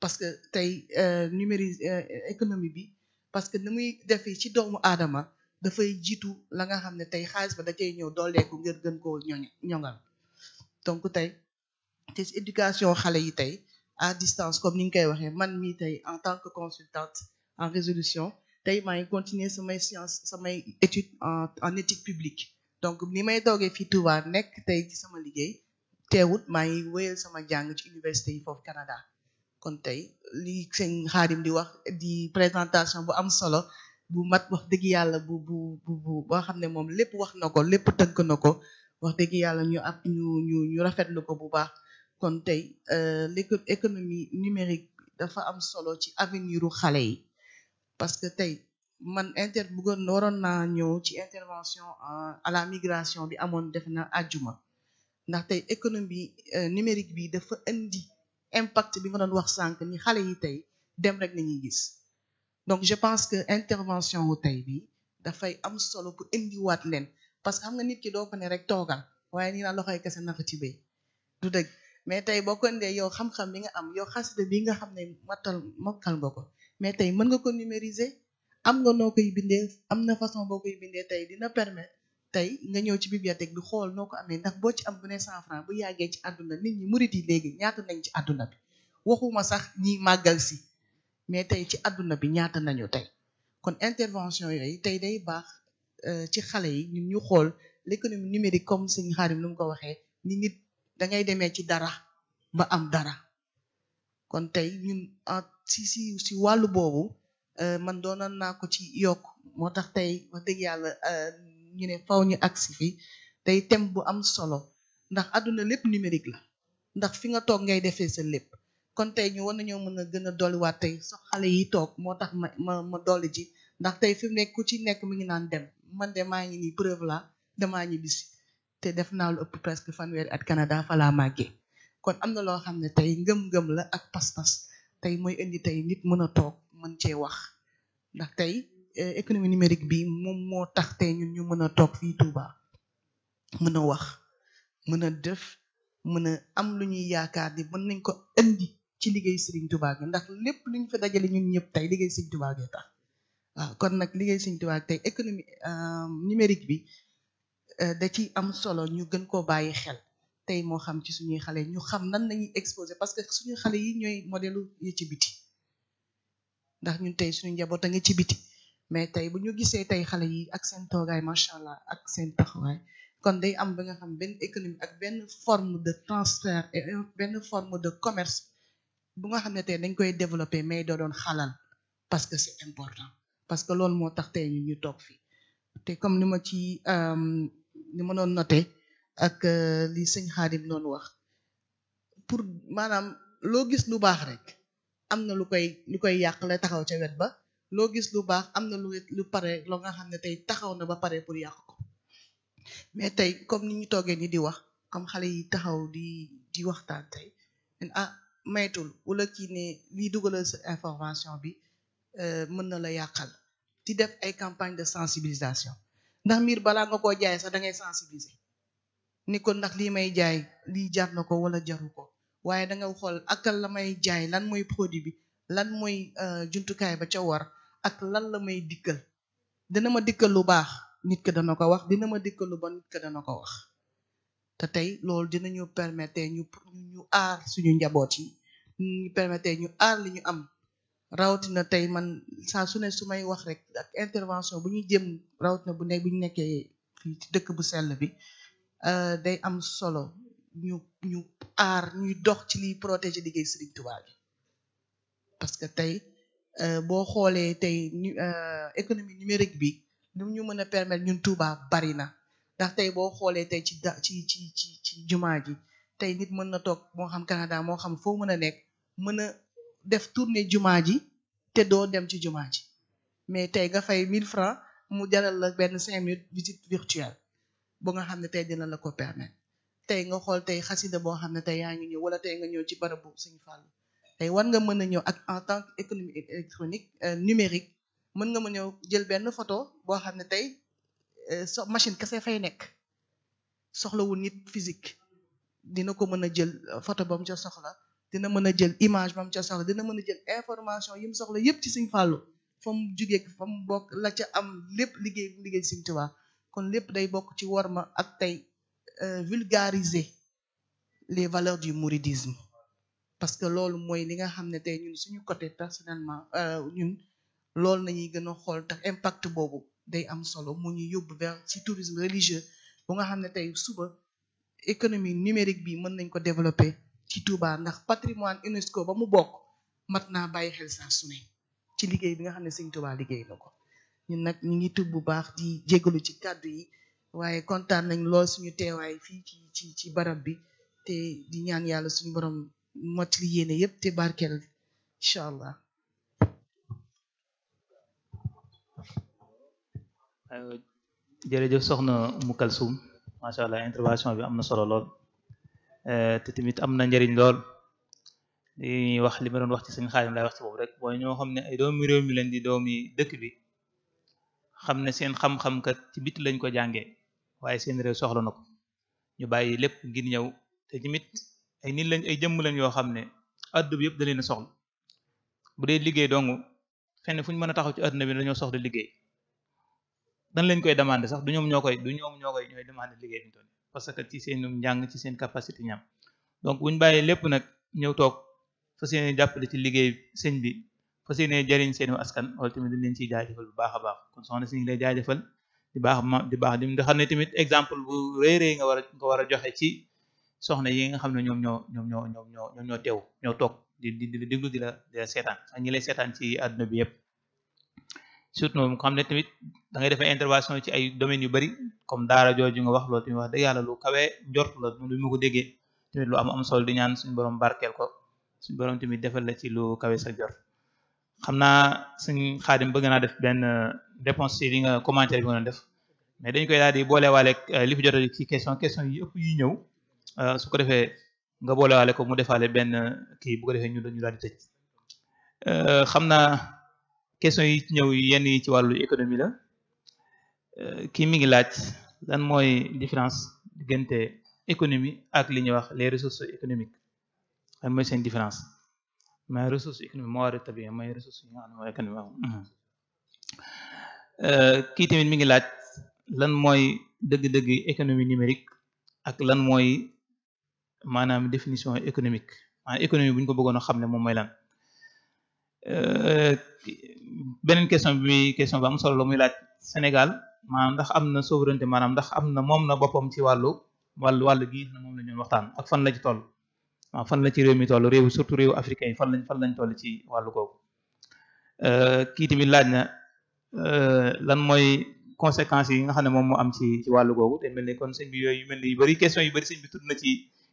parce que tey économie bi parce que ni muy defee ci doomu aadama dafay jiitu la nga xam ne tey xaalis ba da cay ñëw dooleeku ngir gën koo ñoŋal donc tey te si éducation xale yi tey à distance comme ni nga koy waxee man mii tey en tant que consultante en résolution tey maa ngi continuer samay études en éthique publique donc ni may toogee fii Touba nekk tey ci sama liggéey teewut maa ngi wéyal sama jàng ci université yi foofu Canada kon tey li sëñ Xaadim di wax di présentation bu am solo bu mat wax dëgg yàlla bu boo xam ne moom lépp wax na ko lépp tënk na ko wax dëgg yàlla ñu rafetlu ko bu baax kon tey l'économie numérique dafa am solo ci aveniru xale yi parce que tey man waroon naa ñëw ci intervention à la migration bi amoon def na àjjuma ndax tey économie numérique bi dafa indi impact bi nga doon wax sànq ni xale yi tey dem rek nañuy gis donc je pense que intervention wu tey bi dafay am solo pour indiwaat leen parce que xam nga nit ki doo ko ne rek toogal waaye nii naa loxoy kese naka ci bay du dëgg mais tey boo ko ndee yow xam-xam bi nga am yow xasida bi nga xam ne mokkal nga ko mais tey mën nga ko numériser am nga noo koy bindee am na façon boo koy bindee tey dina permettre tey nga ñëw ci bibliothèque bi xool noo ko amee ndax boo ci am bu ne 100 francs bu yàggee ci àdduna nit ñi murit yi léegi ñaata nañ ci àdduna bi waxuma sax ñi màggal si mais tey ci àdduna bi ñaata nañu tey kon intervention yooyu tey day baax ci xale yi ñun ñu xool l'économie numérique comme Sëñ Xaadim lu mu ko waxee ni nit da ngay demee ci dara ba am dara kon tey ñun si wàllu boobu man doonoon naa ko ci yokk moo tax tey wax dëgg yàlla ñu ne faw ñu agsi fi tey thème bu am solo ndax àdduna lépp numérique la ndax fi nga toog ngay defee sa lépp kon tey ñu war nañoo mën a gën a dolliwaat tey so xale yi toog moo tax ma dolli ji ndax tey fi mu nekk ku ci nekk mi ngi naan dem man de maa ngi nii preuve la damaa ñibbisi te def naa lu ëpp presque fanweeri at Canada fa laa màggee kon am na loo xam ne tey ngëm-ngëm la ak pas-pas tey mooy indi tey nit mën a toog mën cee wax ndax tey économie numérique bi moom moo tax tey ñun ñu mën a toog fii Touba mën a wax mën a def mën a am lu ñuy yaakaar ni mën nañ ko indi ci liggéey Serigne Touba gi ndax lépp lu ñu fa dajale ñun ñëpp tey liggéey Serigne Touba gi tax waaw kon nag liggéey Serigne Touba tey économie numérique bi da ci am solo ñu gën koo bàyyi xel tey moo xam ci suñuy xale ñu xam nan lañuy exposé parce que suñuy xale yi ñooy modèle yi ci biti ndax ñun tey suñu njaboot a ngi ci biti mais tey bu ñu gisee tey xale yi ak seen toogaay macha allah ak seen taxawaay kon day am ba nga xam benn économie ak benn forme de transfert et benn forme de commerce bu nga xam ne tey dañ koy développer mais doo doon xalal parce que c'est important parce que loolu moo tax tey ñu toog fii te comme ni ma ci ni ma doon noté ak li sëñ Xaadim noonu wax pour maanaam loo gis lu baax rek am na lu koy yàq la taxaw ca wet ba loo gis lu baax am na lu pare loo nga xam ne tey taxaw na ba pare pour yàq ko mais tey comme ni ñu toogee ni di wax comme xale yi taxaw di waxtaan tey maytul wala kii ne lii dugalal sa information bi mën na la yàqal di def ay campagne de sensibilisation ndax miir balaa nga koo jaay sax da ngay sensibiliser ni ko ndax lii may jaay lii jar na ko wala jaru ko waaye da nga xool akal la may jaay lan mooy produit bi lan mooy jumtukaay ba ca war ak lan la may dikkal dina ma dikkal lu baax nit ka dana ko wax dina ma dikkal lu bon nit ka dana ko wax te tey loolu dinañu permettre ñu aar suñu njaboot yi ñu permettre ñu aar li ñu am rawatina tey man saa su ne su may wax rek ak intervention bu ñuy jëm rawatina bu ñu nekkee fii ci dëkk bu sell bi day am solo ñu aar ñuy dox ci liy protéger liggéey Serigne Touba bi parce que tey boo xoolee tey économie numérique bi lu ñu mën a permettre ñun Touba bari na ndax tey boo xoolee tey ci jumaa ji tey nit mën na toog moo xam Canada moo xam foo mën a nekk mën a def tournée jumaa ji te doo dem ci jumaa ji mais tey nga fay 1000 francs mu jaral la benn 5 minutes visite virtuelle bu nga xam ne tey dina la ko permettre tey nga xool tey xasida boo xam ne tey yaa ngi ñëw wala tey nga ñëw ci barabu Sëñ Fallu tey war nga mën a ñëw ak en tant que économie électronique numérique mën nga mën a ñëw jël benn photo boo xam ne tey machine kese fay nekk soxlawul nit physique dina ko mën a jël photo ba mu ca soxla dina mën a jël image ba mu ca soxla dina mën a jël information yi mu soxla yépp ci Sëñ Fallu fa mu jugee fa mu bokk la ca am lépp liggéey Sëñ Tuubaa kon lépp day bokk ci worma ak tey vulgariser les valeurs du mouridisme parce que loolu mooy li nga xam ne tey ñun suñu côté personnellement ñun loolu nañuy gën a xool tax impact boobu day am solo mu ñu yóbbu vers ci tourisme religieux bu nga xam ne tey suba économie numérique bi mën nañ ko développer ci Touba ndax patrimoine UNESCO ba mu bokk mat naa bàyyi xel saa su ne ci liggéey bi nga xam ne Sëñ Touba liggéey na ko ñun nag ñu ngi tub bu baax di jégalu ci kàddu yi waaye kontaan nañ lool suñu teewaay fii ci barab bi te di ñaan yàlla suñu borom mottali yéene yépp te barkeel incha allah. jërëjëf soxna Umu Kalsum macha allah intervention bi am na solo lool te tamit am na njëriñ lool li wax li ma doon wax ci sëñ Xaadim lay wax ci boobu rek mooy ñoo xam ne ay doomi réew mi lañ di doomi dëkk bi xam ne seen xam-xam kat ci biti lañ ko jàngee waaye seen réew soxla na ko ñu bàyyi lépp ngir ñëw te tamit ay nit lañ ay jëmm lañ yoo xam ne adduna bi yëpp da leen a soxla bu dee liggéey dong fenn fu ñu mën a taxaw ci adduna bi dañoo soxla liggéey dañ leen koy demander sax ñooy demander liggéey bi toll parce que ci seen njàng ci seen capacité ñam donc bu ñu bàyyee lépp nag ñëw toog fas yéene jàppale ci liggéey sëñ bi fas yéene jariñ seen askan wala tamit dañ leen ciy jaajëfal bu baax a baax kon soxna si ñu ngi lay jaajëfal di xam ne tamit exemple bu rëy nga war a joxe ci soxna yi nga xam ne ñoom ñoo teew ñoo toog di déglu di la seetaan ak ñi lay seetaan ci àdduna bi yëpp surtout moom xam ne tamit da ngay defee intervention ci ay domaines yu bari comme daara jooju nga wax loolu tamit wax dëgg yàlla lu kawe njort la lu mu ko déggee tamit lu am solo di ñaan suñu borom barkeel ko suñu borom tamit defal la ci lu kawe sa jort xam naa suñ Xaadim bëgg naa def benn réponse ci li nga commentaire bi nga def mais dañ koy daal di boolewaale li fi jot ci question yi ëpp yi ñëw su ko defee nga boolewaale ko mu defaale benn kii bu ko defee ñu daal di tëj xam naa question yi ñëw yenn yi ci wàllu économie la kii mi ngi laaj lan mooy différence diggante économie ak li ñuy wax les ressources économiques lan mooy seen différence mais ressources économiques moo war a tabi mooy ressources yi nga xam ne mooy économie kii tamit mi ngi laaj lan mooy dëgg-dëgg économie numérique ak lan mooy maanaam définition économique maanaam économie bu ñu ko bëggoon a xam ne moom mooy lan beneen question bi bu am solo la muy laaj Sénégal maanaam ndax am na souveraineté maanaam ndax am na moom na boppam ci wàllu gi moom la ñu waxtaan ak fan la ci toll waaw fan la ci réew mi toll réew surtout réew africain yi fan lañ toll ci wàllu googu kii tamit laaj na lan mooy conséquences yi nga xam ne moom moo am ci wàllu googu te mel ni kon sëñ bi yooyu mel ni yu bari question yu bari sëñ bi tudd na ci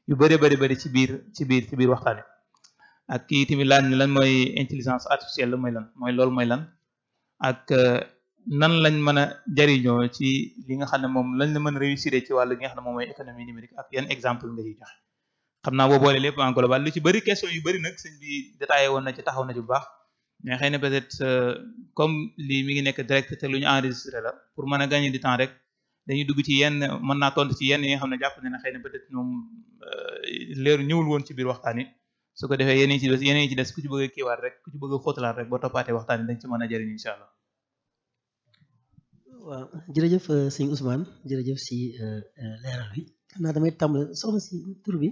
yu bari ci biir waxtaan wi ak kii tamit laaj na lan mooy intelligence artificielle la mooy lan ak nan lañ mën a jariñoo ci li nga xam ne moom lañ la mën a réussir ci wàllu gi nga xam ne moom mooy économie numérique ak yan exemple nga ciy joxe xam naa boo boole lépp en global lu ci bari question yu bari nag sëñ bi détaillé woon na ci taxaw na ci bu baax mais xëy na peut-être comme lii mi ngi nekk direct te lu ñu enregistré la pour mën a gagner du temps rek dañuy dugg ci yenn mën naa tontu ci yenn yi nga xam ne jàpp na ne xëy na peut-être moom leeru ñëwul woon ci biir waxtaan wi su ko defee yeneen yi ci des ku ci bëgg a kiiwaat rek ku ci bëgg a xóotalaat rek boo toppaatee waxtaan wi dañ ci mën a jëriñ incha allah. waaw jërëjëf sëñ Ousmane jërëjëf si leeral bi xam naa damay tàmbale soxna si tur bi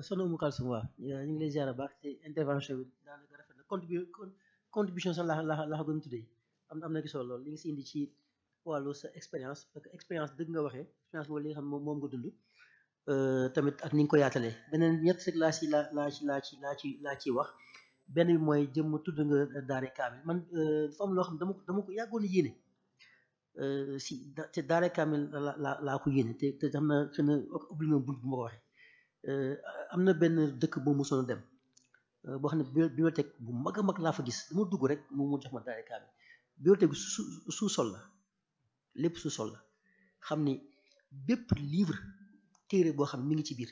soxna Umu Kalsum waaw ñu ngi lay ziar baax te intervention bi daanaka rafet na contribution sax la gën a tuddee am na ki solo lool li nga si indi ci wàllu sa expérience parce que expérience dëgg nga waxee expérience boobu li nga xam moom nga dund tamit ak ni nga ko yaatalee beneen ñett rek laa ci wax benn bi mooy jëm tudd nga daare kaamil man dafa am loo xam dama ko yàggoon yéene si te daare kaamil laa ko yéene te xam na xëy na ubbi nga bunt bu ma ko waxee am na benn dëkk boo mosoon a dem boo xam ne bibliothèque bu mag a mag laa fa gis dama dugg rek mu jox ma daare kaamil bibliothèque bi sous-sol la lépp sous-sol la xam ni bépp livre téere boo xam mi ngi ci biir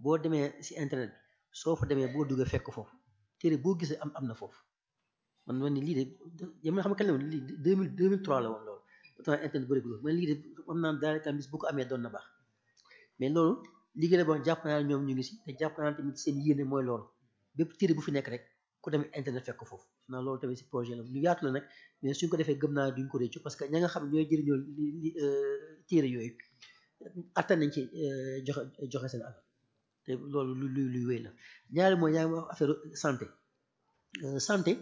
boo demee si internet bi soo fa demee boo duggee fekk foofu téere boo gisee am na foofu man ni lii de yam na xam nga kañ la woon lii 2003 la woon loolu autant internet bëri loolu man lii de am naa daare kaamil bis bu ko amee doon na baax mais loolu liggéey la boo jàpp naa ñoom ñu ngi si te jàpp naa tamit seen yéene mooy loolu bépp téere bu fi nekk rek ku demee internet fekk foofu naa loolu tamit si projet la lu yaatu la nag mais suñ ko defee gëm naa duñ ko réccu parce que ña nga xam ñooy jëriñoo li téere yooyu attan nañ ci joxe seen alal te loolu luy wéy la ñaari mooy yaa ngi wax affaire santé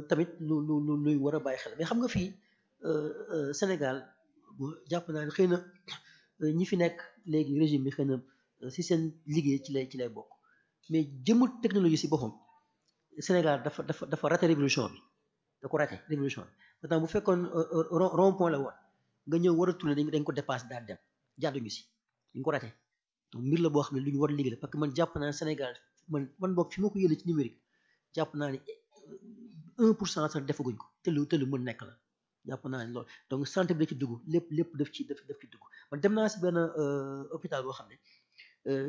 tamit luy war a bàyyi xel mais xam nga fii Sénégal jàpp naa ne xëy na ñi fi nekk léegi régime bi xëy na si seen liggéey ci lay bokk mais jëmul technologie si boppam Sénégal dafa raté révolution bi da ko raté révolution bi pourtant bu fekkoon rond point la woon nga ñëw war a tourner dañ ko dépassé daal dem jàdduñu si dañ ko raté donc mbir la boo xam ne lu ñu war a liggéey la parce que man jàpp naa Sénégal man bokk fi ma ko yéene ci numérique jàpp naa ne 1% sax defaguñ ko te lu mën nekk la jàpp naa ne loolu donc santé bi da ci dugg lépp daf ci dugg man dem naa si benn hôpital boo xam ne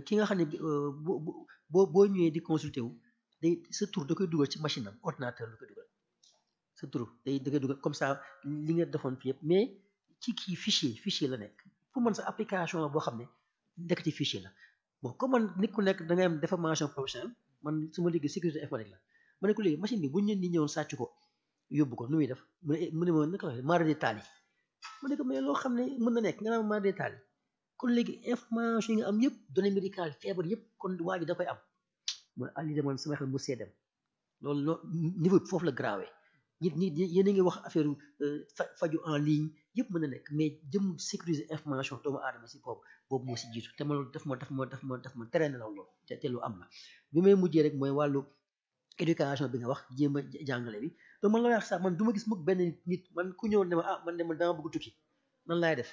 ki nga xam ne boo ñëwee di consulter wu day sa tur da koy dugal ci machine am ordinateur la koy dugal sa tur da koy dugal comme ça li nga defoon fi yëpp mais ci kii fichier la nekk pour man sa application la boo xam ne nekk ci fichier la bon comme man nit ku nekk da ngay am déformation professionnelle man su ma liggéey sécurité informatique la ma ne ko léegi machine bi bu ñu ni ñëwoon sàcc ko yóbbu ko nu muy def mu ne ma naka la mara de taal yi ma ne ko mais loo xam ne mën na nekk nga naan mara de taal yi kon léegi information yi nga am yëpp données médicales feebar yëpp kon waa ji da koy am mooy àlli demoon sama xel mu see dem loolu niveau bi foofu la grave nit yéen a ngi wax affaire faju en ligne yëpp mën na nekk mais jëm sécuriser information doomu aadama si boobu moo si jiitu te ma loolu daf ma tere na loolu te lu am la bi may mujjee rek mooy wàllu éducation bi nga wax jéem a jàngale bi donc man la wax sax man du ma gis mukk benn nit man ku ñëw ne ma man de man dama bëgg tukki nan laay def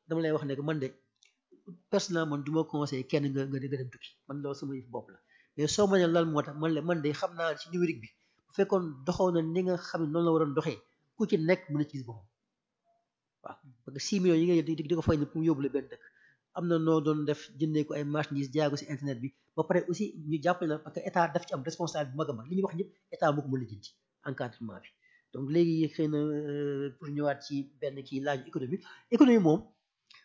dama lay wax ne que man de personnellement man du ma conseillé kenn nga dem tukki man loolu sama yëf bopp la mais soo ma ne lan moo tax man de xam naa ci numérique bi bu fekkoon doxoon na ni nga xam ne noonu la waroon doxee ku ci nekk mën a ci gis boppam waaw parce que 6 millions yi nga di ko fay ne pour yóbbu la benn dëkk am na noo doon def jëndee ko ay marchandises jaago si internet bi ba pare aussi ñu jàppale la parce que état daf ci am responsable bu mag a mag li ñuy wax ñëpp état moo ko mën a lijjanti encadrement bi donc léegi xëy na pour ñëwaat ci benn kii laaju économie moom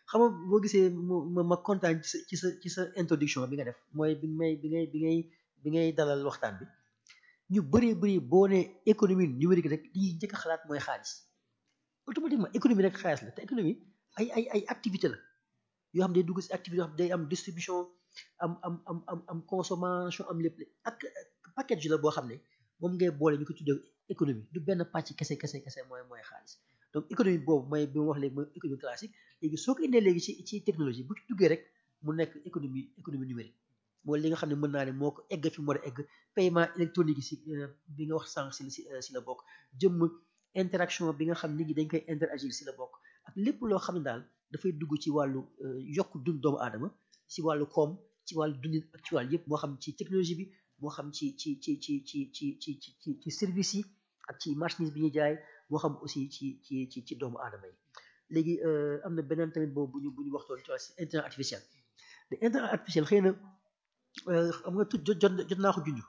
xam nga boo gisee ma kontaan ci sa introduction bi nga def mooy bi ngay dalal waxtaan bi ñu bëri boo ne économie numérique rek li ñuy njëkk a xalaat mooy xaalis automatiquement économie rek xaalis la te économie ay activité la yoo xam day dugg si activité yoo xam day am distribution am consommation am lépp ak package la boo xam ne moom ngay boole ñu ko tuddee économie du benn pàcc kese mooy xaalis donc économie boobu mooy bi ma wax léegi mooy économie classique léegi soo ko indee léegi ci technologie bu ci duggee rek mu nekk économie numérique mooy li nga xam ne mën naa ne moo ko egg fi mu war a egg paiement électronique yi si bi nga wax sànq si la bokk jëmm interaction bi nga xam nit ñi dañ koy interagir si la bokk ak lépp loo xam ne daal dafay dugg ci wàllu yokk dund doomu aadama si wàllu koom ci wàllu dundin ak ci wàllu yëpp moo xam ci technologie bi moo xam ci service yi ak ci marchandise bi ñuy jaay moo xam aussi ci doomu aadama yi léegi am na beneen tamit boobu bu ñu waxtoon ci intelligence artificielle te intelligence artificielle xëy na xam nga jot naa ko junj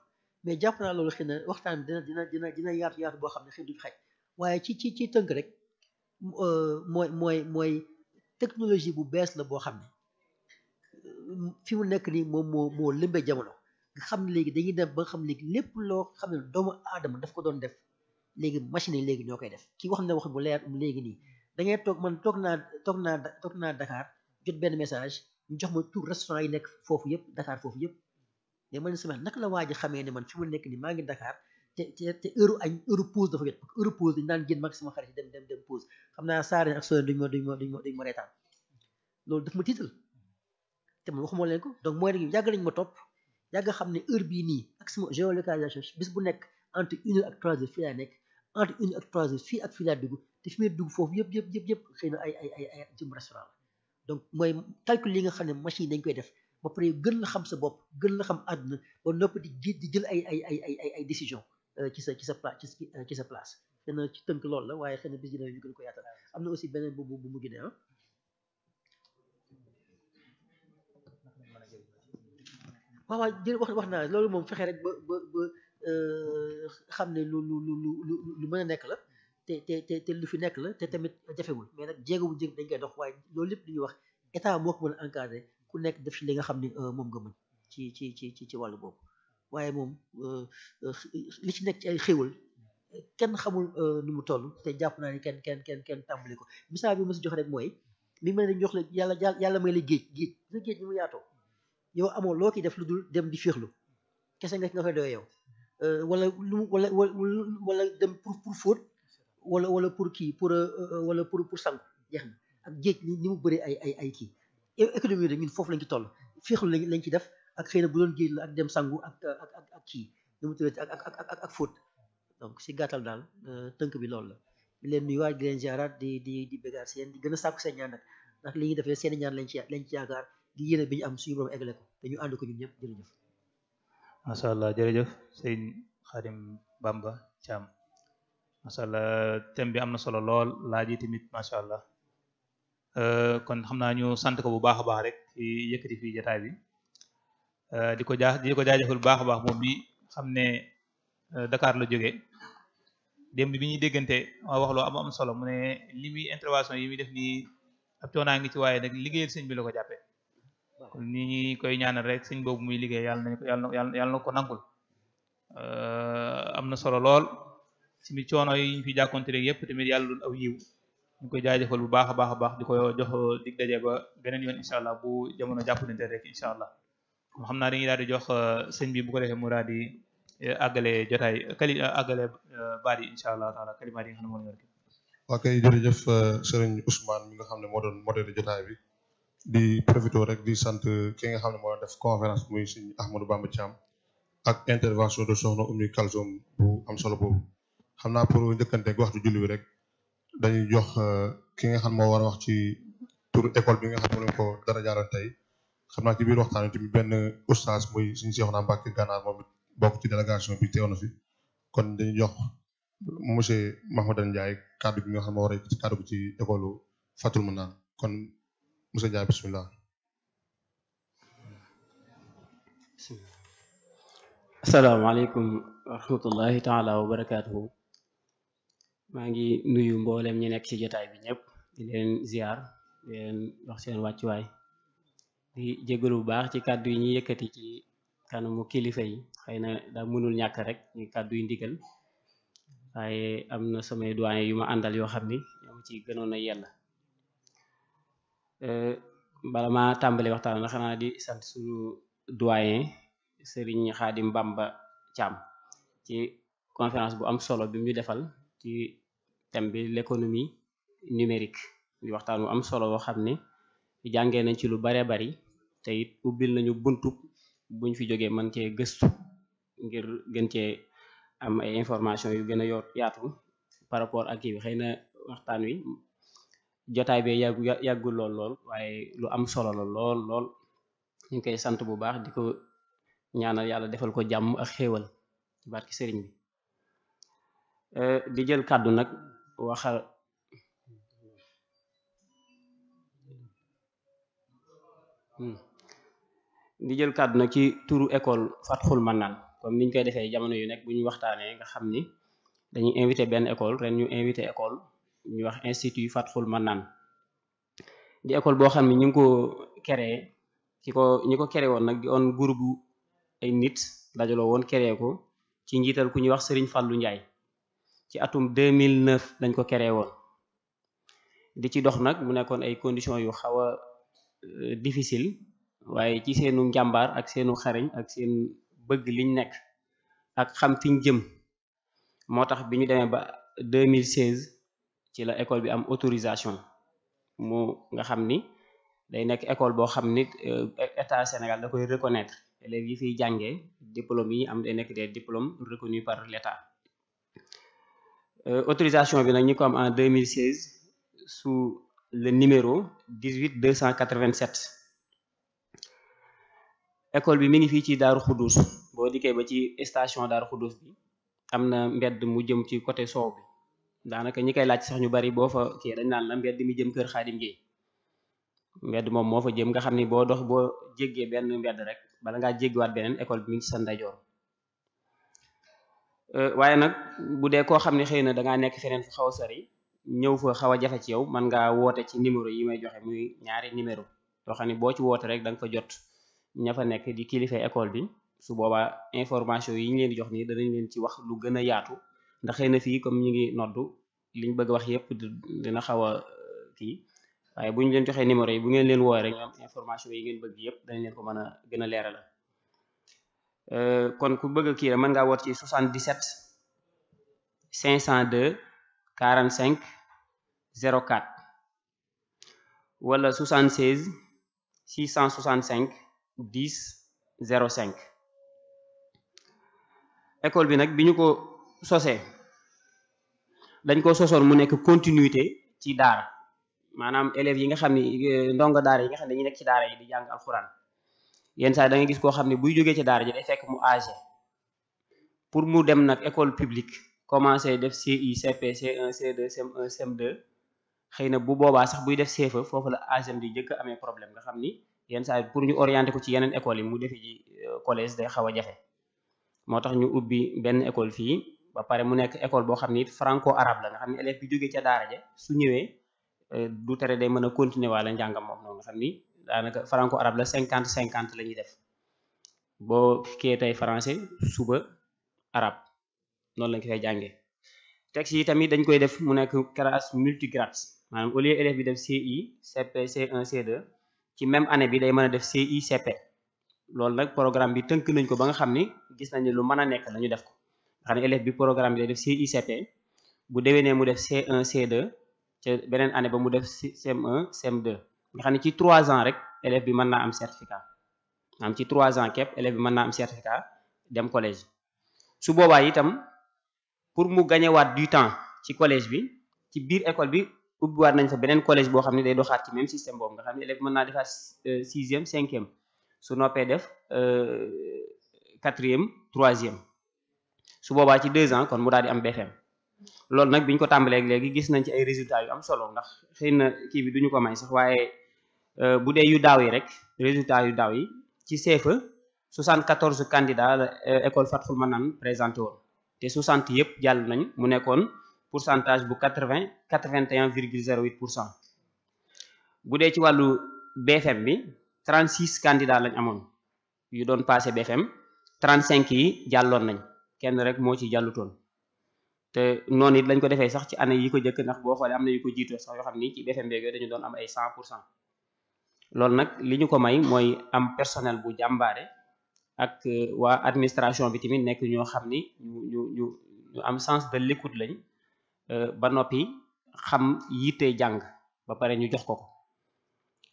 mais jàpp naa loolu xëy na waxtaan bi dina yaatu boo xam ne xëy du xaj waaye ci tënk rek mooy technologie bu bees la boo xam ne fi mu nekk nii moom moo lëmbee jamono nga xam ne léegi dañuy dem ba nga xam ne léegi lépp loo xam ne doomu aadama daf ko doon def léegi machine yi léegi ñoo koy def ki wax na wax bu leer léegi nii da ngay toog naa Dakar jot benn message ñu jox ma tout restaurant yi nekk foofu yëpp Dakar foofu yëpp mais man semaine naka la waa ji xamee ne man fi mu nekk nii maa ngi Dakar te heure pause dafa jot parce que heure pause dañu daan génn mag sama xarit dem pause xam naa saare ak soo duñ ma reetaan loolu daf ma tiital te man waxuma leen ko donc mooy rek yàgg nañ ma topp yàgg xam ne heure bii nii ak sama géolocalisation bis bu nekk entre 1 heure ak 3 heures fii laa nekk entre 1 heure ak 3 heures fii ak fii laa dugg te fi may dugg foofu yëpp xëy na ay jëm restaurant la donc mooy calcul li nga xam ne machine dañ koy def ba pare gën la xam sa bopp gën la xam àdduna ba noppi di jël ay décision ci sa place xëy na ci tënk loolu la waaye xëy na bis dina ñu gën ko yaatal am na aussi beneen bu mujj ne waaw jërëjëf wax naa loolu moom fexe rek ba xam ne lu mën a nekk la te lu fi nekk la te tamit jafewul mais nag jéego bu dañ koy dox waaye loolu lépp li ñuy wax état moo ko mën a encadré ku nekk def ci li nga xam ne moom nga mën ci wàllu boobu waaye moom li ci nekk ci ay xéwal kenn xamul nu mu toll te jàpp naa ni kenn tàmbali ko misaal bi ma si jox rek mooy mi mel ne jox la yàlla may la géej ni mu yaatoo yow amoo loo kiy def lu dul dem di féexlu kese nga koy doy yow wala dem pour fóot wala pour kii wala pour sangu jeex na ak géej ni mu bëri ay kii économie rek ñun foofu lañ ci toll féexlu lañ ci def ak xëy na bu doon géej la ak dem sangu ak kii ni mu tuddati ak fóot donc si gàttal daal tënk bi loolu la di leen nuyuwaat di leen ziaraat di bégaar seen di gën a sàkku seen ñaan nag ndax li ñuy defee seen ñaan lañ ci yaakaar di yéene bi ñu am suñu borom eggale ko te ñu ànd ko ñun ñëpp jërëjëf. macha allah jërëjëf sëñ Khadim Bamba Thiam macha allah thème bi am na solo lool laaj yi tamit macha allah kon xam naa ñu sant ko bu baax a baax rek ci yëkkati fii jotaay bi di ko jaajëfal bu baax a baax moom mi xam ne Dakar la jógee démb bi ñuy déggante wax loo am solo mu ne li muy intervention yi muy def nii ab coonaa ngi ci waaye nag liggéeyal sëñ bi la ko jàppee kon ni ñi koy ñaanal rek sëñ boobu muy liggéey yàlla na ko nangul am na solo lool ci mi coono yi ñu fi jàkkoonte rek yëpp tamit yàlla doon aw yiw ñu koy jaajëfal bu baax a baax di ko jox dig daje ba beneen yoon incha allah bu jamono jàppalante rek incha allah comme xam naa dañuy daal di jox sëñ bi bu ko defee mu daal di àggale jotaay àggale baat yi incha allah taala kalimaat yi nga xam ne moo yor waa kay jërëjëf sëriñ Ousmane mi nga xam ne moo doon modéré jotaay bi di profité rek di sant ki nga xam ne moo def conférence muy sëñ Ahmadou Bamba Thiam ak intervention de soxna Oumy Kalsoum bu am solo boobu xam naa pour njëkkanteeg waxtu julli bi rek dañuy jox ki nga xam moo war a wax ci tur école bi nga xam ne ko dara jaaroon tey xam naa ci biir waxtaan tamit benn oustaz muy suñu Seexuna Mbàkke Gànnaar moom it bokk ci délégation bi teew na fi kon dañuy jox monsieur Mahmadan Ndiaye kaddu gi nga xam ne moo war a ci kaddu gi ci école Fatul Manaan kon monsieur Ndiaye bismillah. asalaamaaleykum wa rahmatullahi taala wa barakaatuhu maa ngi nuyu mboolem ñi nekk ci jotaay bi ñëpp di leen ziar di leen wax seen wàccuwaay di jégalu bu baax ci kàddu yi ñuy yëkkati ci kanamu kilifa yi xëy na daa mënul ñàkk rek ñu kàddu yu ndigal waaye am na samay doyen yu ma àndal yoo xam ni ñoom ci gënoon a yella bala ma tàmbali waxtaan na xanaa di sant suñu doyen Serigne Khadim Bamba Thiam ci conférence bu am solo bi mu ñu defal ci thème bi l'économie numérique di waxtaan bu am solo boo xam ne jàngee nañ ci lu bare bari te it ubbil nañu buntu buñ fi jógee mën cee gëstu ngir gën cee am ay information yu gën a yaatu par rapport ak kii bi xëy na waxtaan wi jotaay bi yàggul lool waaye lu am solo la lool ñu koy sant bu baax di ko ñaanal yàlla defal ko jàmm ak xéewal barki sëriñ bi di jël kàddu nag waxal di jël kàddu nag ci turu école Fatxul Manaan comme niñ koy defee jamono yu nekk bu ñu waxtaanee nga xam ni dañuy invité benn école ren ñu invité école ñu wax institut Fathoul Mannan di école boo xam ne ñu ngi ko créé ñi ko créé woon nag di on groupe ay nit dajaloo woon créé ko ci njiital ku ñuy wax Serigne Fallou Ndiaye ci atum 2009 lañ ko créé woon di ci dox nag mu nekkoon ay conditions yu xaw a difficile waaye ci seenu njàmbaar ak seenu xarañ ak seen bëgg liñ nekk ak xam fiñ jëm moo tax bi ñu demee ba 2016 ci la école bi am autorisation mu nga xam ni day nekk école boo xam ni état Sénégal da koy reconnaître élèves yi fiy jàngee diplôme yi am day nekk des diplômes reconnus par l'état autorisation bi nag ñi ko am en 2016 sous le numéro 18287 école bi mi ngi fii ci Daaru Xuddus boo dikkee ba ci station Daaru Xuddus bi am na mbedd mu jëm ci côté soow bi daanaka ñi koy laaj sax ñu bari boo fa kii dañ naan la mbedd mi jëm kër Xaadim Géey mbedd moom moo fa jëm nga xam ni boo dox boo jéggee benn mbedd rek bala ngaa jéggiwaat beneen école bi mi ngi ci sa ndeyjoor waaye nag bu dee koo xam ne xëy na dangaa nekk feneen fu xaw a sori ñëw fa xaw a jafe ci yow mën ngaa woote ci numéro yi may joxe muy ñaari numéro yoo xam ne boo ci woote rek da nga fa jot ña fa nekk di kilifa école bi su boobaa information yi ñu leen di jox nii danañ leen ci wax lu gën a yaatu ndax xëy na fii comme ñu ngi noddu liñ bëgg wax yépp dina xaw a kii waaye bu ñu leen joxee numéro yi bu ngeen leen woowee rek ñoom information yi ngeen bëgg yépp dañ leen ko mën a gën a leeral kon ku bëgg kii rek mën ngaa woot ci 77 502 45 04 wala 76 665 10 05 école bi nag bi ñu ko sosee dañ ko sosoon mu nekk continuité ci daara maanaam élèves yi nga xam ni ndongo daara yi nga xam ne dañuy nekk ci daara yi di jàng alxuraan yenn saa da nga gis koo xam ne buy jógee ci daara ji day fekk mu âgé pour mu dem nag école publique commencé def CI CP C1 C2 CM1 CM2 xëy na bu boobaa sax buy def CFA foofu la âgé di jëkk amee problème nga xam ni yenn saa pour ñu orienté ko ci yeneen école yi mu defi ji collège day xaw a jafe moo tax ñu ubbi benn école fii ba pare mu nekk école boo xam ni franco arabe la nga xam ni élève bi jógee ca daara ja su ñëwee du tere day mën a continuer wala njàngam moom noonu nga xam ni daanaka franco arabe la 50-50 la ñuy def boo kii tey français suba arabe noonu lañ ko fay jàngee texte yi tamit dañ koy def mu nekk classe multigrade maanaam au lieu élève bi def CI CP C1 C2 ci même année bi day mën a def CI CP loolu nag programme bi tënk nañ ko ba nga xam ni gis nañ ne lu mën a nekk la ñu def ko nga xam ne élève bi programme bi day def CI CP bu déwénee mu def C1 C2 ca beneen année ba mu def CM1 CM2 nga xam ne ci 3 ans rek élève bi mën naa am certificat maanaam ci 3 ans képp élève bi mën naa am certificat dem collège su boobaa itam pour mu gañewaat du temps ci collège bi ci biir école bi ubbiwaat nañ fa beneen collège boo xam ne day doxaat ci même système boobu nga xam ne élève mën naa defaat 6e 5e su noppee def 4e 3e su boobaa ci 2 ans kon mu daal di am BFM loolu nag biñ ko tàmbalee léegi gis nañ ci ay résultats yu am solo ndax xëy na kii bi duñu ko may sax waaye bu dee yu daaw yi rek résultats yu daaw yi ci CFEE 74 candidats la école Fathoul Mannan présenté woon te 60 yëpp jàll nañ mu nekkoon pourcentage bu 81,08%. bu dee ci wàllu BFM bi 36 candidats lañ amoon yu doon passé BFM 35 yi jàlloon nañ kenn rek moo ci jàllutoon te noonu it lañ ko defee sax ci année yi ko jëkk ndax boo xoolee am na yu ko jiitoo sax yoo xam ni ci BFM beeg yooyu dañu doon am ay 100%. loolu nag li ñu ko may mooy am personnel bu jàmbaare ak waa administration bi tamit nekk ñoo xam ni ñu am sens de l'écoute lañ ba noppi xam yitte jàng ba pare ñu jox ko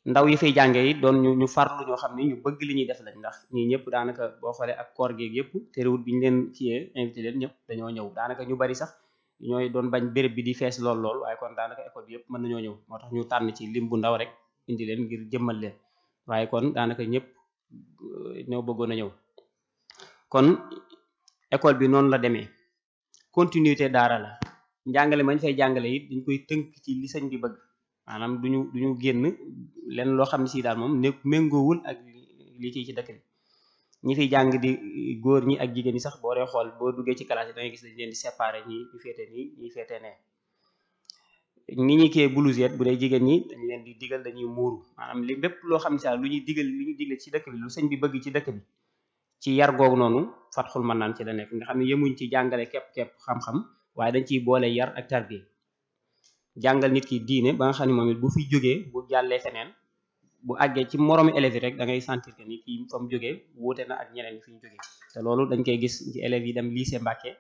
ndaw yi fay jàngee yi doon ñu farlu ñoo xam ni ñu bëgg li ñuy def lañ ndax ñii ñëpp daanaka boo xoolee ak koor geeg yëpp terewul bi ñu leen kiyee invité leen ñëpp dañoo ñëw daanaka ñu bari sax ñooy doon bañ béréb bi di fees lool waaye kon daanaka école bi yëpp mën nañoo ñëw moo tax ñu tànn ci lim bu ndaw rek indi leen ngir jëmmal leen waaye kon daanaka ñëpp ñoo bëggoon a ñëw kon école bi noonu la demee continuité daara la njàngale mañ fay jàngale it dañ koy tënk ci li sëñ bi bëgg maanaam duñu génn lenn loo xam ne si daal moom ne méngoowul ak li ci dëkk bi ñi fiy jàng di góor ñi ak jigéen ñi sax boo dee xool boo duggee ci classe yi da ngay gis dañ leen di séparer ñi ñu féete nii ñi féete nee ni ñuy kee blousette bu dee jigéen ñi dañ leen di digal dañuy muuru maanaam li bépp loo xam ne sax lu ñuy digle ci dëkk bi lu sëñ bi bëgg ci dëkk bi ci yar googu noonu Fatxul Manaan ci la nekk nga xam ne yemuñ ci jàngale képp xam-xam waaye dañ ciy boole yar ak tarbiya jàngal nit ki diine ba nga xam ne moom it bu fi jógee bu jàllee feneen bu àggee ci moroomi élèves yi rek da ngay sentir que ni kii fa mu jógee wuute na ak ñeneen ñi fi ñu jógee te loolu dañ koy gis ci élèves yi dem lycée Mbacké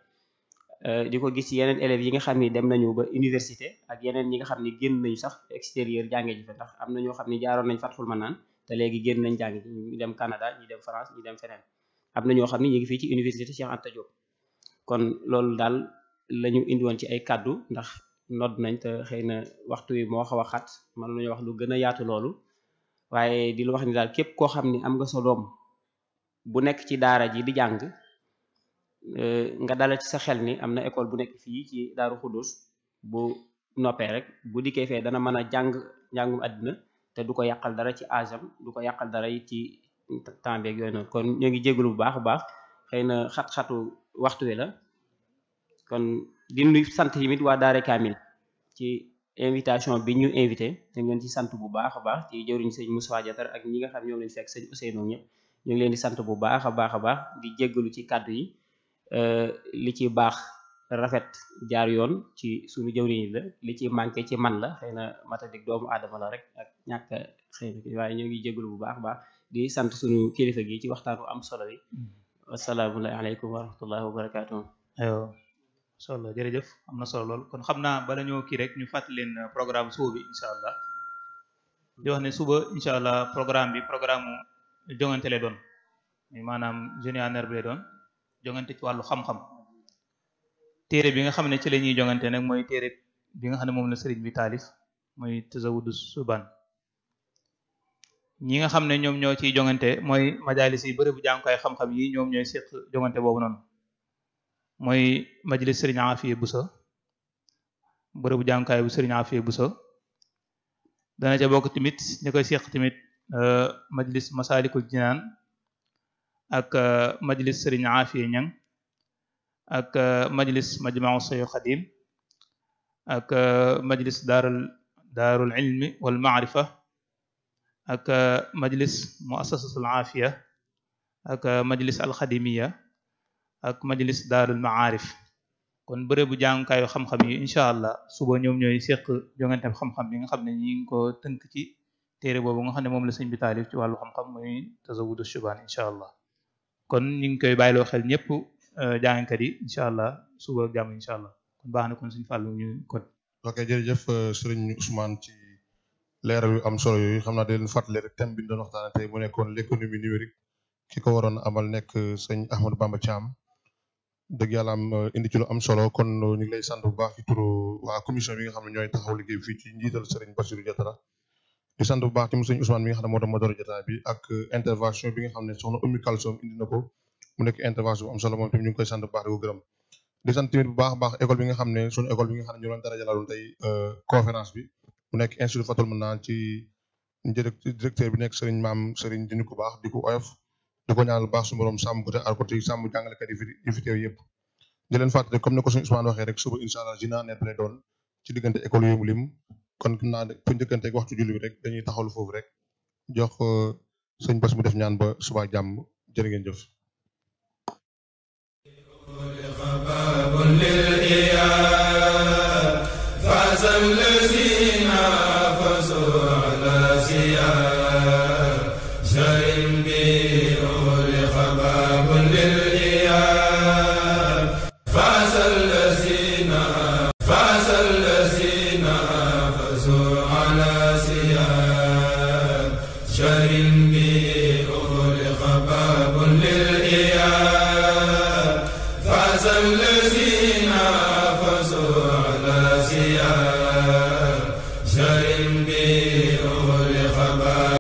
di ko gis ci yeneen élèves yi nga xam ni dem nañu ba université ak yeneen ñi nga xam ni génn nañu sax extérieur jànge ji fa ndax am na ñoo xam ni jaaroon nañ Fatxul Manaan te léegi génn nañ jànge ji ñu dem Canada ñu dem France ñu dem feneen am na ñoo xam ni ñu ngi fii ci université Cheikh Anta Diop kon loolu daal la ñu indiwoon ci ay kaddu ndax nodd nañ te xëy na waxtu wi moo xaw a xat man nañu wax lu gën a yaatu loolu waaye di lu wax ni daal képp koo xam ni am nga sa doom bu nekk ci daara ji di jàng nga dalal ci sa xel ni am na école bu nekk fii ci Daaru Xudus bu noppee rek bu dikkee fee dana mën a jàng njàngum àddina te du ko yàqal dara ci âge am du ko yàqal dara it ci temps beeg yooyu noonu kon ñoo ngi jégalu bu baax a baax xëy na xat-xatu waxtu wi la kon di nuyu sant yi mit waa Daara Kamil ci invitation bi ñu invité dañ leen ci sant bu baax a baax ci jëwriñ sëñ Moussa Diatar ak ñi nga xam ñoom lañ fekk sëñ Ousseynou ñëpp ñu ngi leen di sant bu baax a baax di jégalu ci kàddu yi li ci baax rafet jaar yoon ci suñu jëwriñ yi la li ci manqué ci man la xëy na matadik doomu aadama la rek ak ñàkk xëy na waaye ñoo ngi jégalu bu baax a baax di sant suñu kilifa gi ci waxtaanu am solo yi wasalaamu aleykum wa rahmatullahi wa barakatuh solo jërëjëf am na solo lool kon xam naa bala ñoo kii rek ñu fàttali leen programme suba bi incha allah di wax ne suba incha allah programme jongante lay doon maanaam jeune honneur bi lay doon jongante ci wàllu xam-xam téere bi nga xam ne ci la ñuy jongante nag mooy téere bi nga xam ne moom la sëriñ bi taalif mooy Tazawudu Subaan ñi nga xam ne ñoom ñoo ciy jongante mooy majalis yi bërëb bu jàngukaay xam-xam yi ñoom ñooy seq jongante boobu noonu mooy majlis sëriñ Afiya Buso bërëbu jàngukaay bu sëriñ Afiya Buso dana ca bokk tamit ñi koy seq tamit majlis Masalikul Jinaan ak majlis sëriñ Afiya Ñang ak majlis Majma'u Sayyid Xadim ak majlis daarul ilmi wal ma'rifa ak majlis Muassasatul Afiya ak majlis Alxadimiya ak majlis daarul maarif kon bërëbu jàngukaayu xam-xam yi incha allah suba ñoom ñooy seq jongante xam-xam bi nga xam ne ñi ngi ko tënk ci téere boobu nga xam ne moom la sëñ bi taalif ci wàllu xam-xam muy Tazawudu Shubaan incha allah kon ñu ngi koy bàyyiloo xel ñëpp jàngkat yi incha allah suba ak jàmm incha allah kon baax na kon suñu fàllu ñu kon ok jërëjëf sëriñ Ousmane ci leeral yu am solo yooyu xam naa da leen fàttali rek thème bi ñu doon waxtaane tey mu nekkoon l'économie numérique ki ko waroon amal nekk sëñ Ahmadou Bamba Thiam dëgg yàlla am indi ci lu am solo kon ñu ngi lay sant bu baax ci turu waa commission bi nga xam ne ñooy taxaw liggéey fii ci njiital Serigne Bassirou Diatara di sant bu baax ci Serigne Ousmane mi nga xam ne moo doon modéré jotaay bi ak intervention bi nga xam ne soxna Oumy Kalsoum indi na ko mu nekk intervention bu am solo moom tamit ñu ngi koy sant bu baax di ko gërëm di sant tamit bu baax a baax école bi nga xam ne suñu école bi nga xam ne ñu doon dara jalaaloon tey conférence bi mu nekk institut Fatul Manaan ci directeur bi nekk Serigne Maam Serigne di ñu ko baax di ko oyof di ko ñaanal baax su borom sàmm ko te aar ko te sàmm jàngalekat yi fi teew yëpp di leen fàttali comme ne ko suñu Ousmane waxee rek suba incha allah dina neet lay doon ci diggante école yu mu lim kon naa ne fu njëkkante ak waxtu julli bi rek dañuy taxawlu foofu rek jox sëñ Bass mu def ñaan ba suba jàmm jërë ngeen jëf. الذي